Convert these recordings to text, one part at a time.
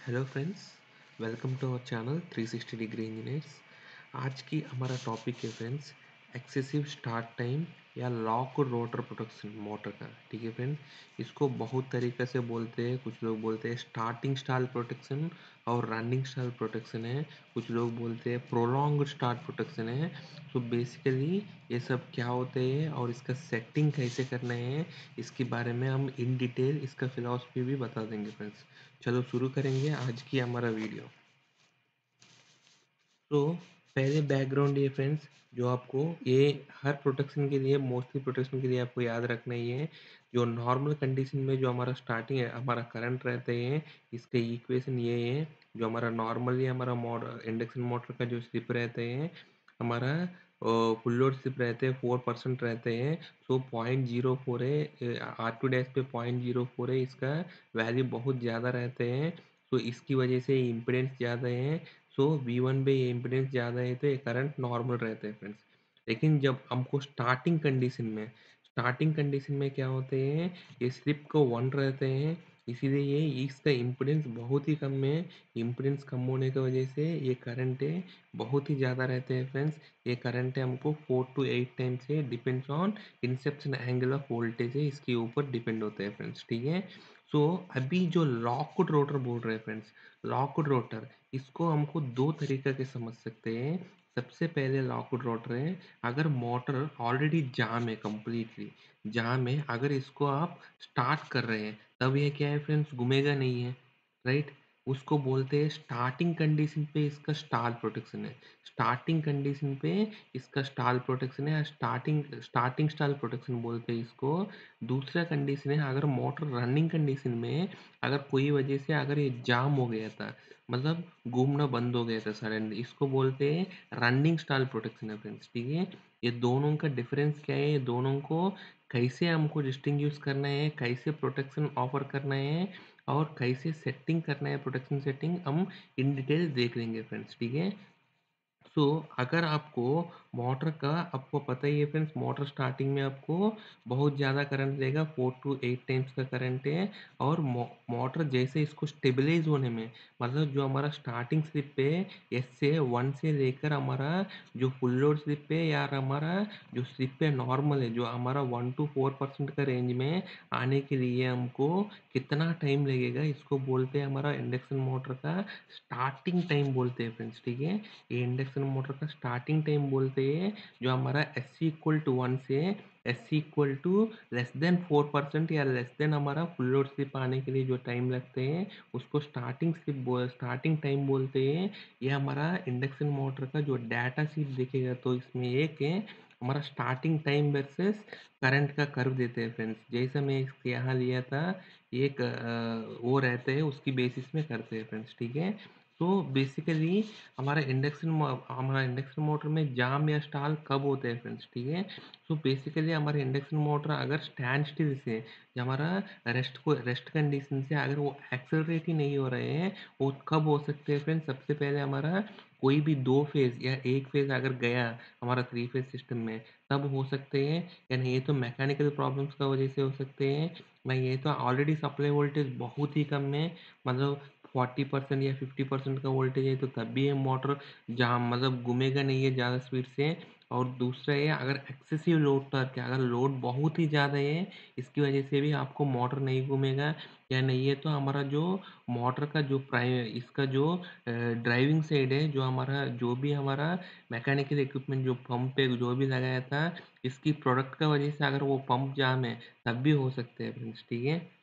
Hello friends, welcome to our channel 360 degree engineers. आज की हमारा टॉपिक है फ्रेंड्स, एक्सेसिव स्टार्ट टाइम या लॉक रोटर प्रोटेक्शन मोटर का। ठीक है फ्रेंड्स, इसको बहुत तरीके से बोलते हैं। कुछ लोग बोलते हैं स्टार्टिंग स्टाल प्रोटेक्शन और रनिंग स्टाल प्रोटेक्शन है। कुछ लोग बोलते हैं प्रोलॉन्ग स्टार्ट प्रोटेक्शन है। तो बेसिकली ये सब क्या होते हैं और इसका सेटिंग कैसे करना है, इसके बारे में हम इन डिटेल इसका फिलॉसफी भी बता देंगे फ्रेंड्स। चलो शुरू करेंगे आज की हमारा वीडियो। तो पहले बैकग्राउंड ये फ्रेंड्स, जो आपको ये हर प्रोटेक्शन के लिए, मोस्टली प्रोटेक्शन के लिए आपको याद रखना ही है। जो नॉर्मल कंडीशन में जो हमारा स्टार्टिंग है, हमारा करंट रहते हैं, इसके इक्वेशन ये है। जो हमारा नॉर्मली हमारा इंडक्शन मोटर का जो स्लिप रहते हैं, हमारा फुल लोड स्लिप रहते हैं 4% रहते हैं। सो 0.04 है, R2 डैश पे 0.04 है, इसका वैल्यू बहुत ज़्यादा रहते हैं। तो इसकी वजह से इम्पिडेंस ज़्यादा है। सो V1 पे ये इम्पिडेंस ज़्यादा है तो ये करंट नॉर्मल रहते हैं फ्रेंड्स। लेकिन जब हमको स्टार्टिंग कंडीशन में क्या होते हैं, ये स्लिप को 1 रहते हैं, इसीलिए ये इसका इम्पिडेंस बहुत ही कम है। इम्पिडेंस कम होने की वजह से ये करंट है बहुत ही ज़्यादा रहते हैं फ्रेंड्स। ये करंट है हमको 4 to 8 टाइम्स से depends on Inception angle of voltage है, इसके ऊपर डिपेंड होते हैं फ्रेंड्स। ठीक है। सो अभी जो लॉकड रोटर बोल रहे हैं फ्रेंड्स, लॉकड रोटर, इसको हमको दो तरीके के समझ सकते हैं। सबसे पहले लॉकड रोटर है, अगर मोटर ऑलरेडी जाम है, कंप्लीटली जाम है, अगर इसको आप स्टार्ट कर रहे हैं, तब ये क्या है फ्रेंड्स, घूमेगा नहीं है, राइट। उसको बोलते हैं स्टार्टिंग कंडीशन पे इसका स्टाल प्रोटेक्शन है। स्टार्टिंग कंडीशन पे इसका स्टाल प्रोटेक्शन है, स्टार्टिंग स्टार्टिंग स्टाल प्रोटेक्शन बोलते हैं इसको। दूसरा कंडीशन है, अगर मोटर रनिंग कंडीशन में अगर कोई वजह से अगर ये जाम हो गया था, मतलब घूमना बंद हो गया था सडनली, इसको बोलते हैं रनिंग स्टाल प्रोटेक्शन है फ्रेंड्स। ठीक है। ये दोनों का डिफरेंस क्या है, ये दोनों को कैसे हमको डिस्टिंग्विश करना है, कैसे प्रोटेक्शन ऑफर करना है और कैसे सेटिंग करना है, प्रोटेक्शन सेटिंग हम इन डिटेल देख लेंगे फ्रेंड्स। ठीक है। सो अगर आपको मोटर का, आपको पता ही है फ्रेंड्स, मोटर स्टार्टिंग में आपको बहुत ज़्यादा करंट देगा, 4 to 8 टाइम्स का करंट है। और मोटर जैसे इसको स्टेबलाइज होने में, मतलब जो हमारा स्टार्टिंग स्लिप पे एस से 1 से लेकर हमारा जो फुल लोड स्लिप पे या हमारा जो स्लिप पे नॉर्मल है, जो हमारा 1 to 4% का रेंज में आने के लिए हमको कितना टाइम लगेगा, इसको बोलते हैं हमारा इंडक्शन मोटर का स्टार्टिंग टाइम बोलते हैं फ्रेंड्स। ठीक है। ये इंडक्शन मोटर का स्टार्टिंग टाइम बोलते हैं, जो हमारा एस सी इक्वल टू 1 से S C equal to less than 4% या लेस देन हमारा फुल लोड स्लिप आने के लिए जो टाइम लगते हैं, उसको स्टार्टिंग टाइम बोलते हैं। ये हमारा इंडक्शन मोटर का जो डाटा शीट देखेगा तो इसमें एक है हमारा स्टार्टिंग टाइम वर्सेस करंट का कर्व देते हैं फ्रेंड्स। जैसे मैं यहाँ लिया था, एक वो रहते हैं, उसकी बेसिस में करते हैं फ्रेंड्स। ठीक है। तो बेसिकली हमारा इंडक्शन मोटर में जाम या स्टाल कब होते हैं फ्रेंड्स। ठीक है। सो बेसिकली हमारे इंडक्शन मोटर अगर स्टैंड स्टिल से, हमारा रेस्ट कंडीशन से अगर वो एक्सेलरेट ही नहीं हो रहे हैं, वो कब हो सकते हैं फ्रेंड्स। सबसे पहले हमारा कोई भी दो फेज या एक फेज अगर गया हमारा थ्री फेज सिस्टम में, तब हो सकते हैं। या नहीं, ये तो मैकेनिकल प्रॉब्लम्स का वजह से हो सकते हैं। नहीं, ये तो ऑलरेडी सप्लाई वोल्टेज बहुत ही कम है, मतलब 40% या 50% का वोल्टेज है, तो तब भी ये मोटर जाम, मतलब घूमेगा नहीं है ज़्यादा स्पीड से। और दूसरा ये, अगर एक्सेसिव लोड टॉर्क है, अगर लोड बहुत ही ज़्यादा है, इसकी वजह से भी आपको मोटर नहीं घूमेगा। या नहीं है तो हमारा जो मोटर का जो इसका जो ड्राइविंग साइड है, जो हमारा जो भी हमारा मैकेनिकल इक्विपमेंट जो पंप पे जो भी लगाया था, इसकी प्रोडक्ट का वजह से अगर वो पंप जाम है, तब भी हो सकते हैं फ्रेंड्स। ठीक है।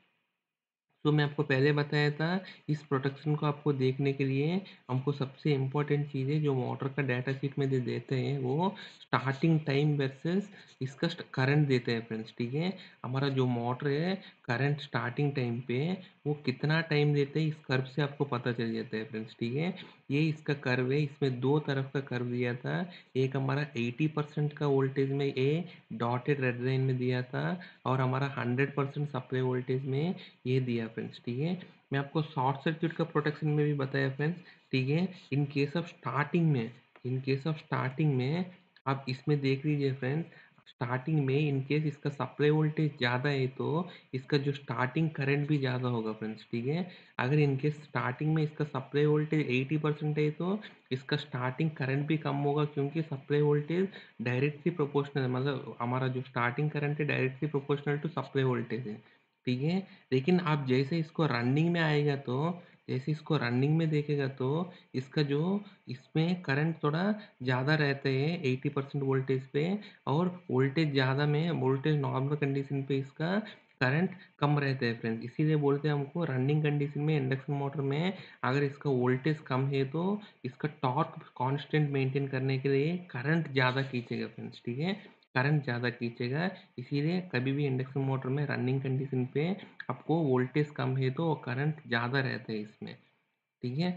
तो मैं आपको पहले बताया था, इस प्रोटेक्शन को आपको देखने के लिए हमको सबसे इम्पोर्टेंट चीज़ है जो मोटर का डाटा शीट में देते हैं, वो स्टार्टिंग टाइम वर्सेस इसका करंट देते हैं फ्रेंड्स। ठीक है। हमारा जो मोटर है, करंट स्टार्टिंग टाइम पे वो कितना टाइम देते हैं, इस कर्व से आपको पता चल जाता है फ्रेंड्स। ठीक है। ये इसका कर्व है, इसमें दो तरफ का कर्व दिया था। एक हमारा 80% का वोल्टेज में ए डॉटेड रेड लाइन में दिया था, और हमारा 100% सप्लाई वोल्टेज में ये दिया फ्रेंड्स। ठीक है। मैं आपको शॉर्ट सर्किट का प्रोटेक्शन में भी बताया फ्रेंड्स। ठीक है। इन केस ऑफ स्टार्टिंग में आप इसमें देख लीजिए फ्रेंड्स, स्टार्टिंग में इन केस इसका सप्लाई वोल्टेज ज़्यादा है तो इसका जो स्टार्टिंग करंट भी ज़्यादा होगा फ्रेंड्स, ठीक है। अगर इन केस स्टार्टिंग में इसका सप्लाई वोल्टेज 80% है तो इसका स्टार्टिंग करंट भी कम होगा, क्योंकि सप्लाई वोल्टेज डायरेक्टली प्रोपोर्शनल है, मतलब हमारा जो स्टार्टिंग करंट है directly proportional to supply voltage है, ठीक है। लेकिन आप जैसे इसको रनिंग में आएगा तो जैसे इसको रनिंग में देखेगा तो इसका जो इसमें करंट थोड़ा ज़्यादा रहते हैं 80% वोल्टेज पे, और वोल्टेज ज़्यादा में वोल्टेज नॉर्मल कंडीशन पे इसका करंट कम रहता है फ्रेंड्स। इसीलिए बोलते हैं हमको रनिंग कंडीशन में इंडक्शन मोटर में अगर इसका वोल्टेज कम है तो इसका टॉर्क कांस्टेंट मेंटेन करने के लिए करंट ज़्यादा खींचेगा फ्रेंड्स, ठीक है। करंट ज़्यादा खींचेगा, इसीलिए कभी भी इंडक्शन मोटर में रनिंग कंडीशन पे आपको वोल्टेज कम है तो करंट ज़्यादा रहता है इसमें, ठीक है।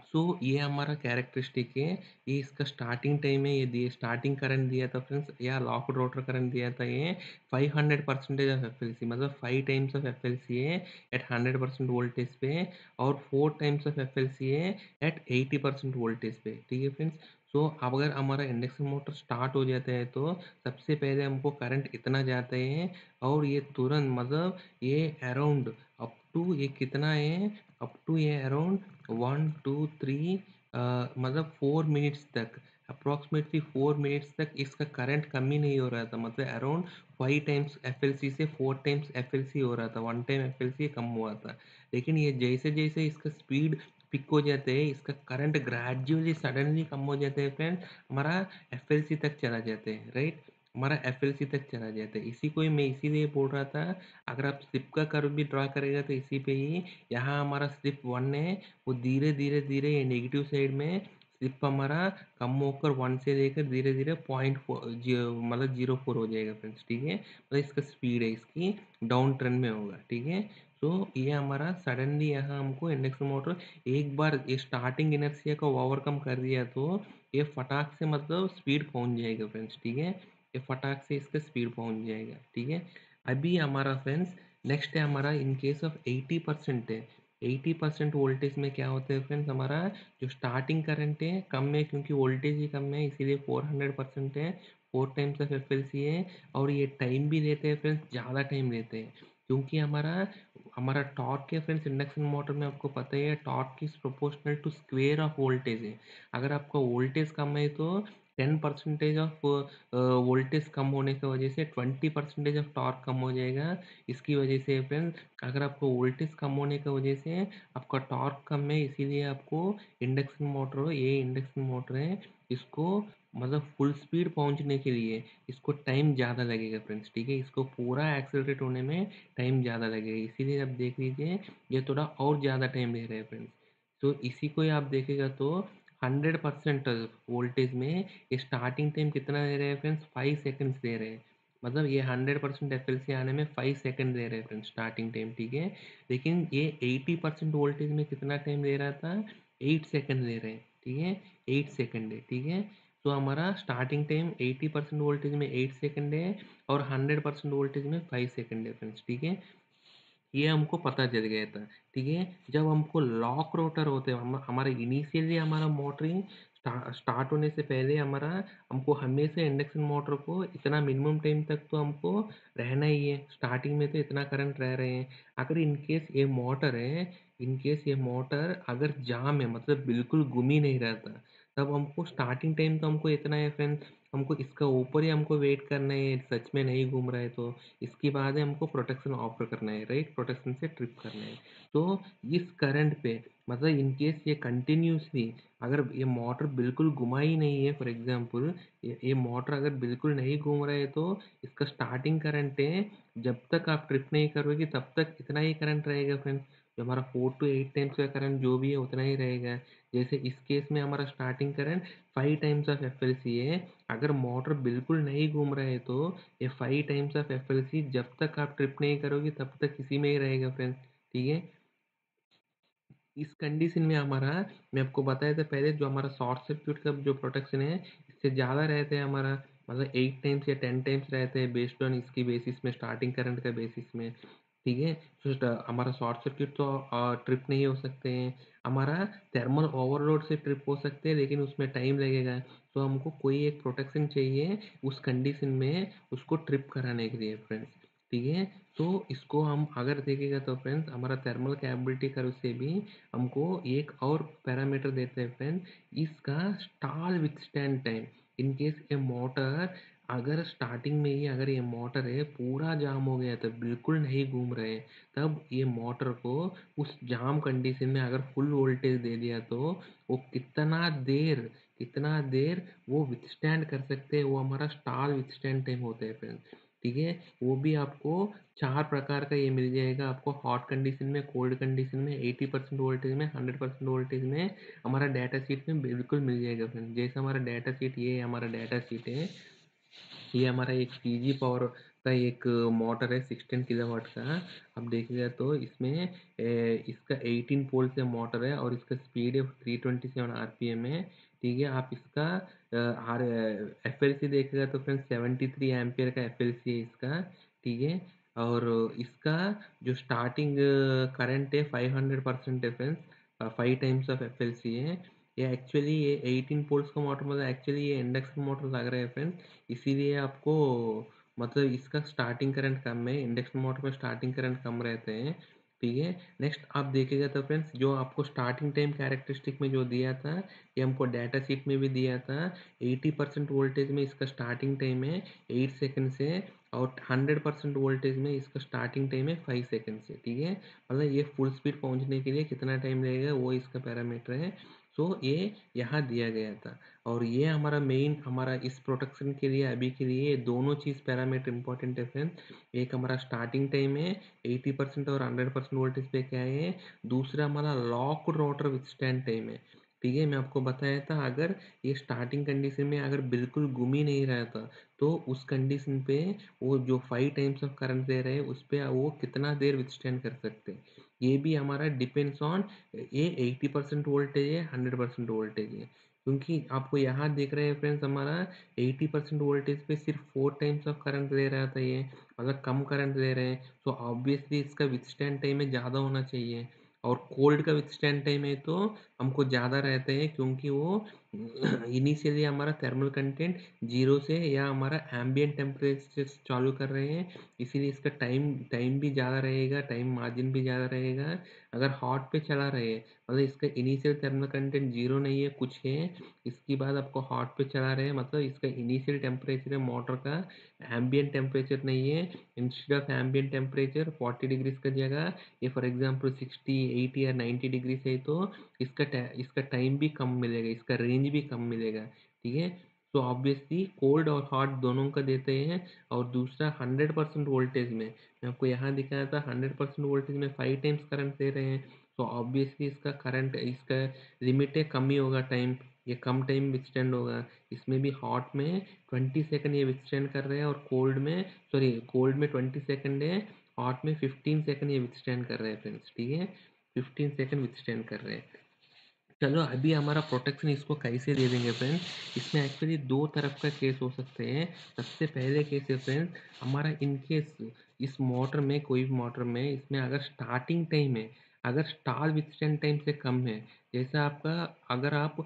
सो ये हमारा कैरेक्टरिस्टिक है। ये इसका स्टार्टिंग टाइम है, ये दिए स्टार्टिंग करंट दिया था फ्रेंड्स, या लॉक्ड रोटर करंट दिया था ये 500% ऑफ एफएलसी, मतलब 5 टाइम्स ऑफ एफएलसी है एट 100% वोल्टेज पे, और 4 टाइम्स ऑफ एफएलसी है एट 80% वोल्टेज पे, ठीक है फ्रेंड्स। सो अब अगर हमारा इंडक्शन मोटर स्टार्ट हो जाता है तो सबसे पहले हमको करंट इतना जाता है, और ये तुरंत मतलब ये अराउंड अप टू ये कितना है, अप टू ये अराउंड 1 2 3 मतलब 4 मिनट्स तक, अप्रॉक्सीमेटली 4 मिनट्स तक इसका करंट कम ही नहीं हो रहा था, मतलब अराउंड 5 टाइम्स एफएलसी से 4 टाइम्स एफएलसी हो रहा था, 1 टाइम एफएलसी कम हुआ था। लेकिन ये जैसे जैसे इसका स्पीड पिक हो जाते हैं, इसका करंट ग्रेजुअली सडनली कम हो जाते हैं फ्रेंड्स, हमारा एफएलसी तक चला जाते हैं, राइट। हमारा एफएलसी तक चला जाता है, इसी को ही मैं इसीलिए बोल रहा था। अगर आप स्लिप का कर्व भी ड्रा करेगा तो इसी पे ही, यहाँ हमारा स्लिप 1 है, वो धीरे धीरे धीरे ये नेगेटिव साइड में स्लिप हमारा कम होकर 1 से लेकर धीरे धीरे 0.4 मतलब 0.4 हो जाएगा फ्रेंड्स, ठीक है। मतलब इसका स्पीड है इसकी डाउन ट्रेंड में होगा, ठीक है। तो ये हमारा सडनली यहाँ हमको इंडक्शन मोटर एक बार ये स्टार्टिंग इनर्शिया को ओवरकम कर दिया तो ये फटाक से मतलब स्पीड पहुंच जाएगा फ्रेंड्स, ठीक है। ये फटाक से इसका स्पीड पहुंच जाएगा, ठीक है। अभी हमारा फ्रेंड्स नेक्स्ट है हमारा इन केस ऑफ 80% है। 80% वोल्टेज में क्या होता है फ्रेंड्स, हमारा जो स्टार्टिंग करंट है कम है, क्योंकि वोल्टेज ही कम है, इसीलिए 400% है, 4 टाइम्स ऑफ एफएलसी है। और ये टाइम भी लेते हैं फ्रेंड्स, ज़्यादा टाइम लेते हैं, क्योंकि हमारा हमारा टॉर्क है फ्रेंड्स, इंडक्शन मोटर में आपको पता ही है torque is proportional to square of voltage है। अगर आपका वोल्टेज कम है तो 10% ऑफ वोल्टेज कम होने की वजह से 20% ऑफ टॉर्क कम हो जाएगा। इसकी वजह से फ्रेंड्स अगर आपको वोल्टेज कम होने की वजह से आपका टॉर्क कम है, इसीलिए आपको इंडक्शन मोटर, ये इंडक्शन मोटर है, इसको मतलब फुल स्पीड पहुंचने के लिए इसको टाइम ज़्यादा लगेगा फ्रेंड्स, ठीक है। इसको पूरा एक्सेलरेट होने में टाइम ज़्यादा लगेगा, इसीलिए आप देख लीजिए ये थोड़ा और ज़्यादा टाइम ले रहे हैं फ्रेंड्स। तो इसी को ही आप देखेगा तो 100% वोल्टेज में ये स्टार्टिंग टाइम कितना दे रहे हैं फ्रेंड्स, 5 सेकंड्स दे रहे हैं। मतलब ये 100% एफएलसी आने में 5 सेकंड दे रहे हैं फ्रेंड्स स्टार्टिंग टाइम, ठीक है। लेकिन ये 80% वोल्टेज में कितना टाइम ले रहा था, 8 सेकंड ले रहे हैं, ठीक है। 8 सेकंड है, ठीक है। तो हमारा स्टार्टिंग टाइम 80% वोल्टेज में 8 सेकंड है, और 100% वोल्टेज में 5 सेकंड है फ्रेंड्स, ठीक है। ये हमको पता चल गया था, ठीक है। जब हमको लॉक रोटर होते हैं, हमारा इनिशियली हमारा मोटरिंग स्टार्ट होने से पहले हमारा हमको हमेशा इंडक्शन मोटर को इतना मिनिमम टाइम तक तो हमको रहना ही है, स्टार्टिंग में तो इतना करंट रह रहे हैं। अगर इन केस ये मोटर है, इन केस ये मोटर अगर जाम है, मतलब बिल्कुल घूम ही नहीं रहता, तब हमको स्टार्टिंग टाइम तो हमको इतना है फ्रेंड्स, हमको इसका ऊपर ही हमको वेट करना है, सच में नहीं घूम रहा है तो इसके बाद है हमको प्रोटेक्शन ऑफर करना है, राइट, प्रोटेक्शन से ट्रिप करना है। तो इस करंट पे मतलब इन केस ये कंटिन्यूसली अगर ये मोटर बिल्कुल घुमा ही नहीं है, फॉर एग्जांपल ये मोटर अगर बिल्कुल नहीं घूम रहा है तो इसका स्टार्टिंग करंट है, जब तक आप ट्रिप नहीं करोगे तब तक इतना ही करंट रहेगा फ्रेंड्स। जो हमारा 4 to 8 टाइम्स का करंट जो भी है उतना ही रहेगा। जैसे इस केस में हमारा starting current 5 times of FLC है, अगर मोटर बिल्कुल नहीं घूम रहा है तो ये 5 टाइम्स ऑफ एफएलसी जब तक आप ट्रिप नहीं करोगे तब तक इसी में ही रहेगा फ्रेंड्स, ठीक है। इस कंडीशन में हमारा, मैं आपको बताया था पहले, जो हमारा शॉर्ट सर्क्यूट का जो प्रोटेक्शन है इससे ज़्यादा रहते हैं हमारा, मतलब 8 टाइम्स या 10 टाइम्स रहते हैं बेस्ड ऑन इसकी बेसिस में, स्टार्टिंग करंट का बेसिस में, ठीक है? तो हमारा शॉर्ट सर्किट तो ट्रिप नहीं हो सकते हैं, हमारा थर्मल ओवरलोड से ट्रिप हो सकते हैं लेकिन उसमें टाइम लगेगा। तो हमको कोई एक प्रोटेक्शन चाहिए उस कंडीशन में उसको ट्रिप कराने के लिए फ्रेंड्स, ठीक है? तो इसको हम अगर देखेगा तो फ्रेंड्स हमारा थर्मल कैपेबिलिटी कर्व से भी हमको एक और पैरामीटर देते हैं फ्रेंड्स, इसका stall withstand time. In case A motor अगर स्टार्टिंग में ही अगर ये मोटर है पूरा जाम हो गया तो बिल्कुल नहीं घूम रहे, तब ये मोटर को उस जाम कंडीशन में अगर फुल वोल्टेज दे दिया तो वो कितना देर वो विथस्टैंड कर सकते हैं, वो हमारा स्टॉल विथस्टैंड टाइम होता है फ्रेंड्स, ठीक है? वो भी आपको 4 प्रकार का ये मिल जाएगा आपको, हॉट कंडीशन में, कोल्ड कंडीशन में, 80% वोल्टेज में, 100% वोल्टेज में, हमारा डाटा शीट में बिल्कुल मिल जाएगा फ्रेंड्स। जैसा हमारा डाटा शीट, ये हमारा डाटा शीट है, ये हमारा एक सीजी पावर का एक मोटर है 16 किलोवाट का। आप देखिएगा तो इसमें इसका 18 पोल से मोटर है और इसका स्पीड है 327 आरपीएम है, ठीक है? आप इसका आर एफ एल सी देखिएगा तो फ्रेंड्स 73 एम्पियर का एफ एल सी है इसका, ठीक है? और इसका जो स्टार्टिंग करंट है 500% है friends, 5 times of F L C है। ये 18 पोल्स का मोटर, मतलब एक्चुअली ये इंडक्शन मोटर लग रहा है फ्रेंड्स, इसीलिए आपको मतलब इसका स्टार्टिंग करंट कम है, इंडक्शन मोटर में स्टार्टिंग करंट कम रहते हैं, ठीक है? नेक्स्ट आप देखिएगा तो फ्रेंड्स जो आपको स्टार्टिंग टाइम कैरेक्टरिस्टिक में जो दिया था, ये हमको डाटा शीट में भी दिया था, 80% वोल्टेज में इसका स्टार्टिंग टाइम है 8 सेकंड से, और 100% वोल्टेज में इसका स्टार्टिंग टाइम है 5 सेकंड से, ठीक है? मतलब ये फुल स्पीड पहुंचने के लिए कितना टाइम लगेगा वो इसका पैरामीटर है। सो ये यहाँ दिया गया था, और ये हमारा मेन, हमारा इस प्रोटेक्शन के लिए अभी के लिए दोनों चीज़ पैरामीटर इंपॉर्टेंट है फ्रेंड्स। एक हमारा स्टार्टिंग टाइम है 80% और 100% वोल्टेज पे क्या है, दूसरा हमारा लॉक रोटर विथस्टैंड टाइम है, ठीक है? मैं आपको बताया था अगर ये स्टार्टिंग कंडीशन में अगर बिल्कुल घूम ही नहीं रहा था तो उस कंडीशन पे वो जो 5 टाइम्स ऑफ करंट दे रहे हैं उस पर वो कितना देर विथस्टैंड कर सकते हैं, ये भी हमारा डिपेंड्स ऑन ये 80% वोल्टेज है 100% वोल्टेज है, क्योंकि आपको यहाँ देख रहे हैं फ्रेंड्स हमारा 80% वोल्टेज पे सिर्फ 4 टाइम्स ऑफ करंट ले रहा था ये, मतलब कम करंट ले रहे हैं, तो ऑब्वियसली इसका विथस्टैंड टाइम है ज़्यादा होना चाहिए, और कोल्ड का विथस्टैंड टाइम है तो हमको ज़्यादा रहता है क्योंकि वो इनिशियली हमारा थर्मल कंटेंट जीरो से या हमारा एम्बिएंट टेम्परेचर से चालू कर रहे हैं, इसीलिए इसका टाइम टाइम भी ज़्यादा रहेगा, टाइम मार्जिन भी ज़्यादा रहेगा। अगर हॉट पे चला रहे हैं मतलब इसका इनिशियल थर्मल कंटेंट जीरो नहीं है कुछ है, इसके बाद आपको हॉट पे चला रहे हैं मतलब इसका इनिशियल टेम्परेचर है मोटर का, एम्बिएंट टेम्परेचर नहीं है। Instead of ambient temperature 40 degrees का जगह ये फॉर एग्जांपल 60 80 या 90 डिग्री है तो इसका टाइम भी कम मिलेगा, इसका रेंज भी कम मिलेगा, ठीक है? तो ऑब्वियसली कोल्ड और हॉट दोनों का देते हैं, और दूसरा 100% वोल्टेज में, मैं आपको यहाँ दिखाया था 100% वोल्टेज में 5 टाइम्स करंट दे रहे हैं, तो ऑब्वियसली इसका करंट, इसका लिमिट है कम ही होगा टाइम, ये कम टाइम विथस्टैंड होगा। इसमें भी हॉट में 20 सेकंड ये विथस्टैंड कर रहे हैं, और कोल्ड में 20 सेकंड है, हॉट में 15 सेकंड ये विथस्टैंड कर रहे हैं फ्रेंड्स, ठीक है? 15 सेकंड विथस्टैंड कर रहे हैं। चलो अभी हमारा प्रोटेक्शन इसको कैसे दे देंगे फ्रेंड्स, इसमें एक्चुअली दो तरफ का केस हो सकते हैं। सबसे पहले केस है फ्रेंड्स हमारा, इन केस इस मोटर में, कोई भी मोटर में, इसमें अगर स्टार्टिंग टाइम है, अगर स्टार विथस्टैंड टाइम से कम है, जैसा आपका, अगर आप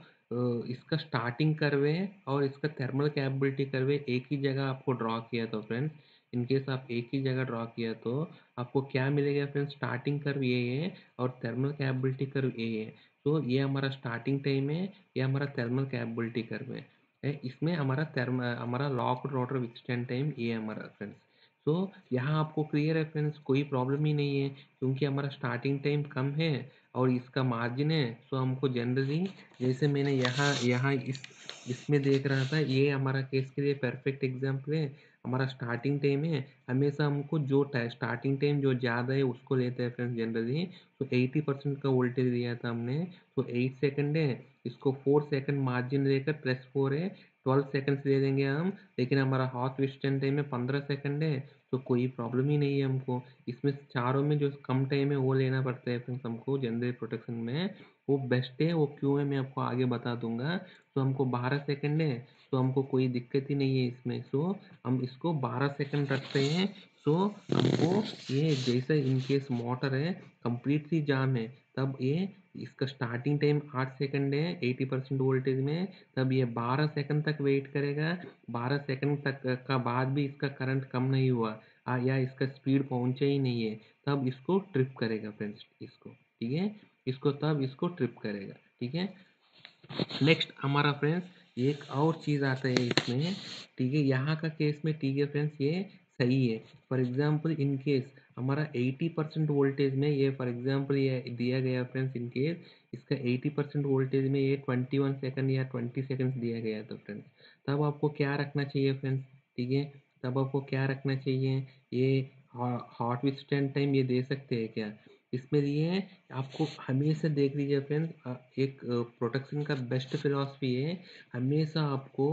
इसका स्टार्टिंग करवे और इसका थर्मल कैपेबिलिटी करवे एक ही जगह आपको ड्रॉ किया तो फ्रेंड्स, इन केस आप एक ही जगह ड्रॉ किया तो आपको क्या मिलेगा फ्रेंड्स, स्टार्टिंग कर्व ये है और थर्मल कैपेबिलिटी कर्व ये है, तो ये हमारा स्टार्टिंग टाइम है, ये हमारा थर्मल कैपेबिलिटी कर्व इसमें हमारा लॉक रोटर विथस्टैंड टाइम ये है हमारा फ्रेंड्स। तो यहाँ आपको क्लियर है फ्रेंड्स, कोई प्रॉब्लम ही नहीं है क्योंकि हमारा स्टार्टिंग टाइम कम है और इसका मार्जिन है, तो हमको जनरली, जैसे मैंने यहाँ यहाँ इसमें देख रहा था, ये हमारा केस के लिए परफेक्ट एग्जाम्पल है। हमारा स्टार्टिंग टाइम है, हमेशा हमको जो स्टार्टिंग टाइम जो ज़्यादा है उसको लेते हैं फ्रेंड्स जनरली, तो 80% का वोल्टेज दिया था हमने, तो 8 सेकंड है, इसको 4 सेकंड मार्जिन लेकर +4 है, 12 सेकंड्स ले लेंगे हम, लेकिन हमारा हॉट विस्टर्न टाइम में 15 सेकंड है, तो कोई प्रॉब्लम ही नहीं है हमको। इसमें चारों में जो कम टाइम है वो लेना पड़ता है फ्रेंड्स हमको जनरल प्रोटेक्शन में, वो बेस्ट है, वो क्यों है मैं आपको आगे बता दूंगा। तो हमको 12 सेकंड है, तो हमको कोई दिक्कत ही नहीं है इसमें, सो हम इसको 12 सेकंड रखते हैं, सो हमको ये जैसे इन केस मोटर है कंप्लीटली जाम है, तब ये इसका स्टार्टिंग टाइम 8 सेकंड है 80% वोल्टेज में, तब ये 12 सेकंड तक वेट करेगा। 12 सेकंड तक का बाद भी इसका करंट कम नहीं हुआ या इसका स्पीड पहुंचा ही नहीं है, तब इसको ट्रिप करेगा फ्रेंड्स इसको, ठीक है। इसको ट्रिप करेगा, ठीक है। नेक्स्ट हमारा फ्रेंड्स एक और चीज़ आता है इसमें, ठीक है। यहाँ का केस में, ठीक है फ्रेंड्स, ये सही है। फॉर एग्जांपल इन केस हमारा 80% वोल्टेज में, ये फॉर एग्जांपल ये दिया गया फ्रेंड्स, इन केस इसका 80% वोल्टेज में ये 21 सेकंड या 20 सेकंड्स दिया गया है, तो फ्रेंड्स तब आपको क्या रखना चाहिए फ्रेंड्स, ठीक है। तब आपको क्या रखना चाहिए, ये हॉट विथस्टैंड टाइम ये दे सकते हैं क्या इसमें लिए। आपको हमेशा देख लीजिए फ्रेंड्स, एक प्रोटेक्शन का बेस्ट फिलॉसफी है, हमेशा आपको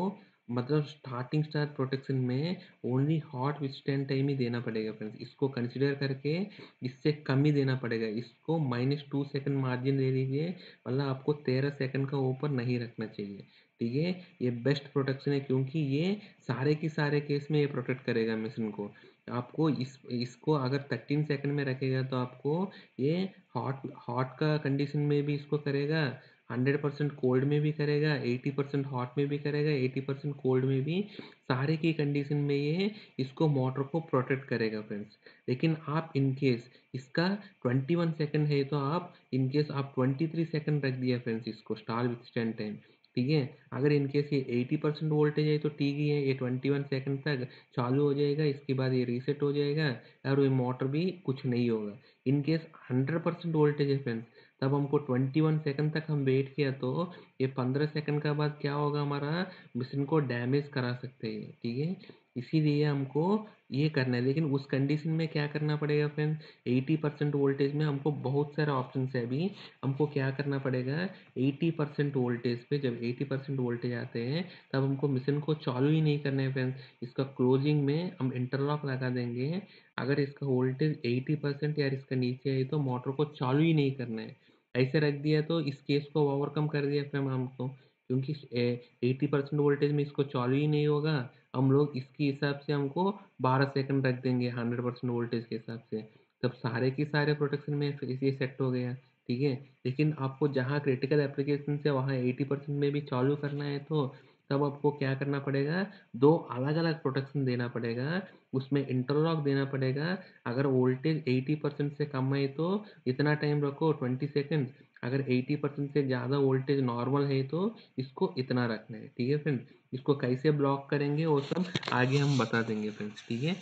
मतलब स्टार्ट प्रोटेक्शन में ओनली हॉट विथस्टैंड टाइम ही देना पड़ेगा फ्रेंड्स, इसको कंसिडर करके इससे कम ही देना पड़ेगा। इसको -2 सेकंड मार्जिन ले लीजिए, मतलब आपको 13 सेकंड का ऊपर नहीं रखना चाहिए, ठीक है। ये बेस्ट प्रोटेक्शन है, क्योंकि ये सारे के सारे केस में ये प्रोटेक्ट करेगा मशीन को। आपको इसको अगर 13 सेकंड में रखेगा तो आपको ये हॉट हॉट का कंडीशन में भी इसको करेगा, 100% कोल्ड में भी करेगा, 80% हॉट में भी करेगा, 80% कोल्ड में भी, सारे की कंडीशन में ये इसको मोटर को प्रोटेक्ट करेगा फ्रेंड्स। लेकिन आप इन केस इसका 21 सेकंड है, तो आप इन केस आप 23 सेकंड रख दिया फ्रेंड्स इसको स्टार विथ स्टैंड टाइम, ठीक है। अगर इन केस ये 80% वोल्टेज है तो ठीक ही है, ये 21 सेकंड तक चालू हो जाएगा, इसके बाद ये रीसेट हो जाएगा और ये मोटर भी कुछ नहीं होगा। इन केस 100% वोल्टेज है फ्रेंड्स, तब हमको 21 सेकंड तक हम वेट किया, तो ये 15 सेकंड का बाद क्या होगा, हमारा मशीन को डैमेज करा सकते हैं, ठीक है। इसीलिए हमको ये करना है। लेकिन उस कंडीशन में क्या करना पड़ेगा फ्रेंड्स, 80% वोल्टेज में हमको बहुत सारे ऑप्शन है अभी। हमको क्या करना पड़ेगा, 80% वोल्टेज पे जब 80% वोल्टेज आते हैं, तब हमको मशीन को चालू ही नहीं करना है फ्रेंड्स, इसका क्लोजिंग में हम इंटरलॉक लगा देंगे। अगर इसका वोल्टेज 80% या इसका नीचे है, तो मोटर को चालू ही नहीं करना है। ऐसे रख दिया तो इस केस को ओवरकम कर दिया फिर हमको, क्योंकि 80% वोल्टेज में इसको चालू ही नहीं होगा। हम लोग इसके हिसाब से हमको 12 सेकंड रख देंगे 100% वोल्टेज के हिसाब से, तब सारे के सारे प्रोटेक्शन में फिर ये सेट हो गया, ठीक है। लेकिन आपको जहाँ क्रिटिकल एप्लीकेशन है वहाँ 80% में भी चालू करना है, तो तब आपको क्या करना पड़ेगा, दो अलग अलग प्रोटेक्शन देना पड़ेगा, उसमें इंटरलॉक देना पड़ेगा। अगर वोल्टेज 80% से कम है तो इतना टाइम रखो 20 सेकेंड, अगर 80% से ज़्यादा वोल्टेज नॉर्मल है तो इसको इतना रखना है, ठीक है फ्रेंड्स। इसको कैसे ब्लॉक करेंगे वो सब आगे हम बता देंगे फ्रेंड्स, ठीक है।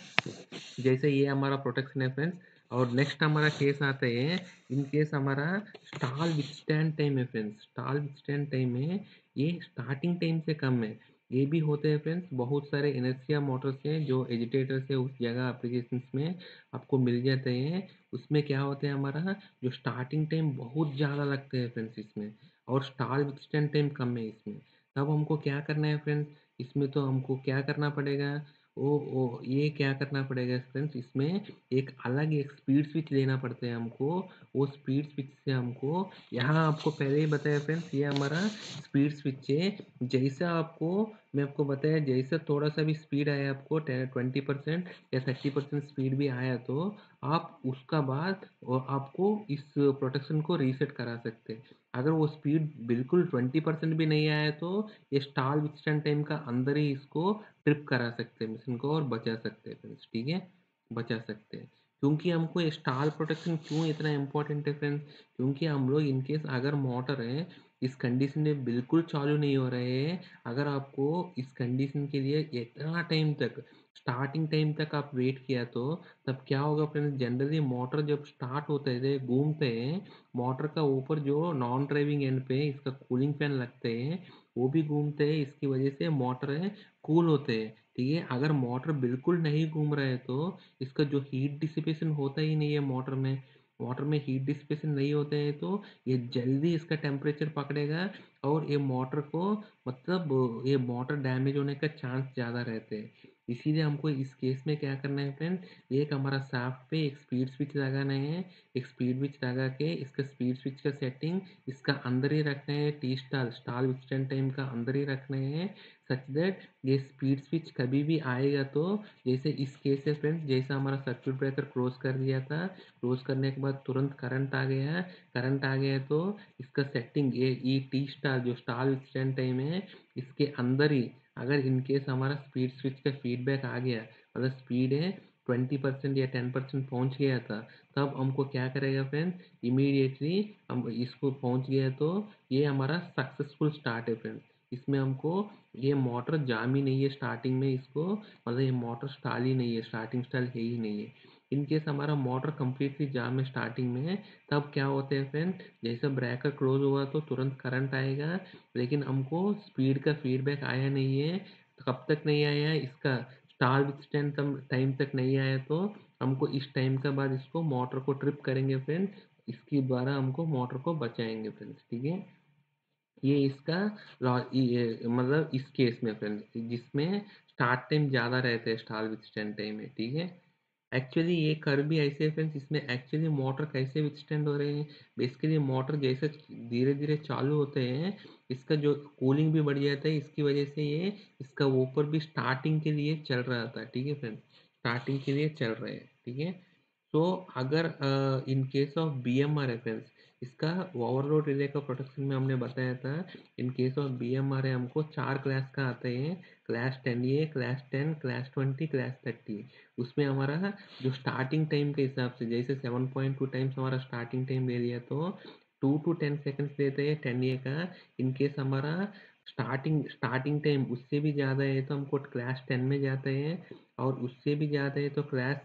जैसे ये हमारा प्रोटेक्शन है फ्रेंड्स। और नेक्स्ट हमारा केस आता है, इन केस हमारा स्टॉल विथस्टैंड टाइम है फ्रेंड्स। स्टॉल विथस्टैंड टाइम है, ये स्टार्टिंग टाइम से कम है। ये भी होते हैं फ्रेंड्स, बहुत सारे इनर्शिया मोटर्स हैं जो एजिटेटर्स है उस जगह एप्लीकेशंस में आपको मिल जाते हैं। उसमें क्या होते हैं, हमारा जो स्टार्टिंग टाइम बहुत ज़्यादा लगते हैं फ्रेंड्स इसमें, और स्टॉल विथस्टैंड टाइम कम है इसमें। तब हमको क्या करना है फ्रेंड्स, इसमें तो हमको क्या करना पड़ेगा, ओ ये क्या करना पड़ेगा फ्रेंड्स, इसमें एक अलग एक स्पीड स्विच लेना पड़ता है हमको। वो स्पीड स्विच से हमको, यहाँ आपको पहले ही बताया फ्रेंड्स, ये हमारा स्पीड स्विच है। जैसा आपको मैं आपको बताया, जैसे थोड़ा सा भी स्पीड आया आपको 20% या 30% स्पीड भी आया, तो आप उसका बाद आपको इस प्रोटेक्शन को रीसेट करा सकते हैं। अगर वो स्पीड बिल्कुल 20% भी नहीं आया, तो ये स्टॉल विथस्टैंड टाइम का अंदर ही इसको ट्रिप करा सकते हैं मशीन को और बचा सकते हैं फ्रेंड्स, ठीक है। बचा सकते हैं, क्योंकि हमको ये स्टॉल प्रोटेक्शन क्यों इतना इंपॉर्टेंट है फ्रेंड्स, क्योंकि हम लोग इनकेस अगर मोटर है इस कंडीशन में बिल्कुल चालू नहीं हो रहे हैं, अगर आपको इस कंडीशन के लिए इतना टाइम तक स्टार्टिंग टाइम तक आप वेट किया, तो तब क्या होगा फ्रेंड्स, जनरली मोटर जब स्टार्ट होते थे घूमते हैं, मोटर का ऊपर जो नॉन ड्राइविंग एंड पे इसका कूलिंग फैन लगते हैं, वो भी घूमते हैं, इसकी वजह से मोटर है कूल होते हैं, ठीक है। अगर मोटर बिल्कुल नहीं घूम रहा है, तो इसका जो हीट डिसिपेशन होता ही नहीं है मोटर में, वाटर में हीट डिसिपेशन नहीं होते हैं, तो ये जल्दी इसका टेम्परेचर पकड़ेगा, और ये मोटर को मतलब ये मोटर डैमेज होने का चांस ज़्यादा रहते हैं। इसीलिए हमको इस केस में क्या करना है फ्रेंड, एक हमारा शाफ्ट पे एक स्पीड स्विच लगाना है। एक स्पीड स्विच लगा के इसका स्पीड स्विच का सेटिंग इसका अंदर ही रखना है, tea stall stall withstand time का अंदर ही रखना है। सच दैट ये स्पीड स्विच कभी भी आएगा तो जैसे इस केस से फ्रेंड्स, जैसा हमारा सर्किट ब्रेकर क्रॉस कर दिया था, क्रॉस करने के बाद तुरंत करंट आ गया है, करंट आ गया है तो इसका सेटिंग ये टी स्टार जो स्टार विथस्टैंड टाइम है, इसके अंदर ही अगर इनकेस हमारा स्पीड स्विच का फीडबैक आ गया, मतलब स्पीड है 20% या 10% पहुंच गया था, तब हमको क्या करेगा फ्रेंड्स, इमीडिएटली हम इसको पहुंच गया तो ये हमारा सक्सेसफुल स्टार्ट है फ्रेंड्स। इसमें हमको ये मोटर जाम ही नहीं है स्टार्टिंग में, इसको मतलब ये मोटर स्टाल ही नहीं है, स्टार्टिंग स्टाल है ही नहीं है। इन केस हमारा मोटर कम्प्लीटली जाम है स्टार्टिंग में, तब क्या होता है फ्रेंड, जैसे ब्रेकर क्लोज हुआ तो तुरंत करंट आएगा, लेकिन हमको स्पीड का फीडबैक आया नहीं है। तो कब तक नहीं आया है, इसका स्टार विथस्टैंड टाइम तक नहीं आया तो हमको इस टाइम के बाद इसको मोटर को ट्रिप करेंगे फ्रेंड, इसके द्वारा हमको मोटर को बचाएंगे फ्रेंड्स, ठीक है। ये इसका मतलब इस केस में फ्रेंड्स जिसमें स्टार्ट टाइम ज़्यादा रहता है स्टार विथस्टैंड टाइम में, ठीक है। एक्चुअली ये कर भी ऐसे है फ्रेंड्स, इसमें एक्चुअली मोटर कैसे विथस्टैंड हो रहे हैं, बेसिकली मोटर जैसे धीरे धीरे चालू होते हैं, इसका जो कूलिंग भी बढ़ जाता है, इसकी वजह से ये इसका ऊपर भी स्टार्टिंग के लिए चल रहा था, ठीक है फ्रेंड्स, स्टार्टिंग के लिए चल रहे हैं, ठीक है। तो अगर इन केस ऑफ बीएमआर है फ्रेंड्स, इसका ओवरलोड रिले का प्रोटेक्शन में हमने बताया था, इन केस ऑफ बीएमआर है हमको 4 क्लास का आते हैं, class 10A, class 10, class 20, class 30। उसमें हमारा जो स्टार्टिंग टाइम के हिसाब से जैसे 7.2 टाइम्स हमारा स्टार्टिंग टाइम ले लिया तो 2 to 10 सेकेंड्स लेते हैं 10A का। इन केस हमारा स्टार्टिंग स्टार्टिंग टाइम उससे भी ज़्यादा है तो हमको क्लास 10 में जाते हैं, और उससे भी ज़्यादा है तो क्लास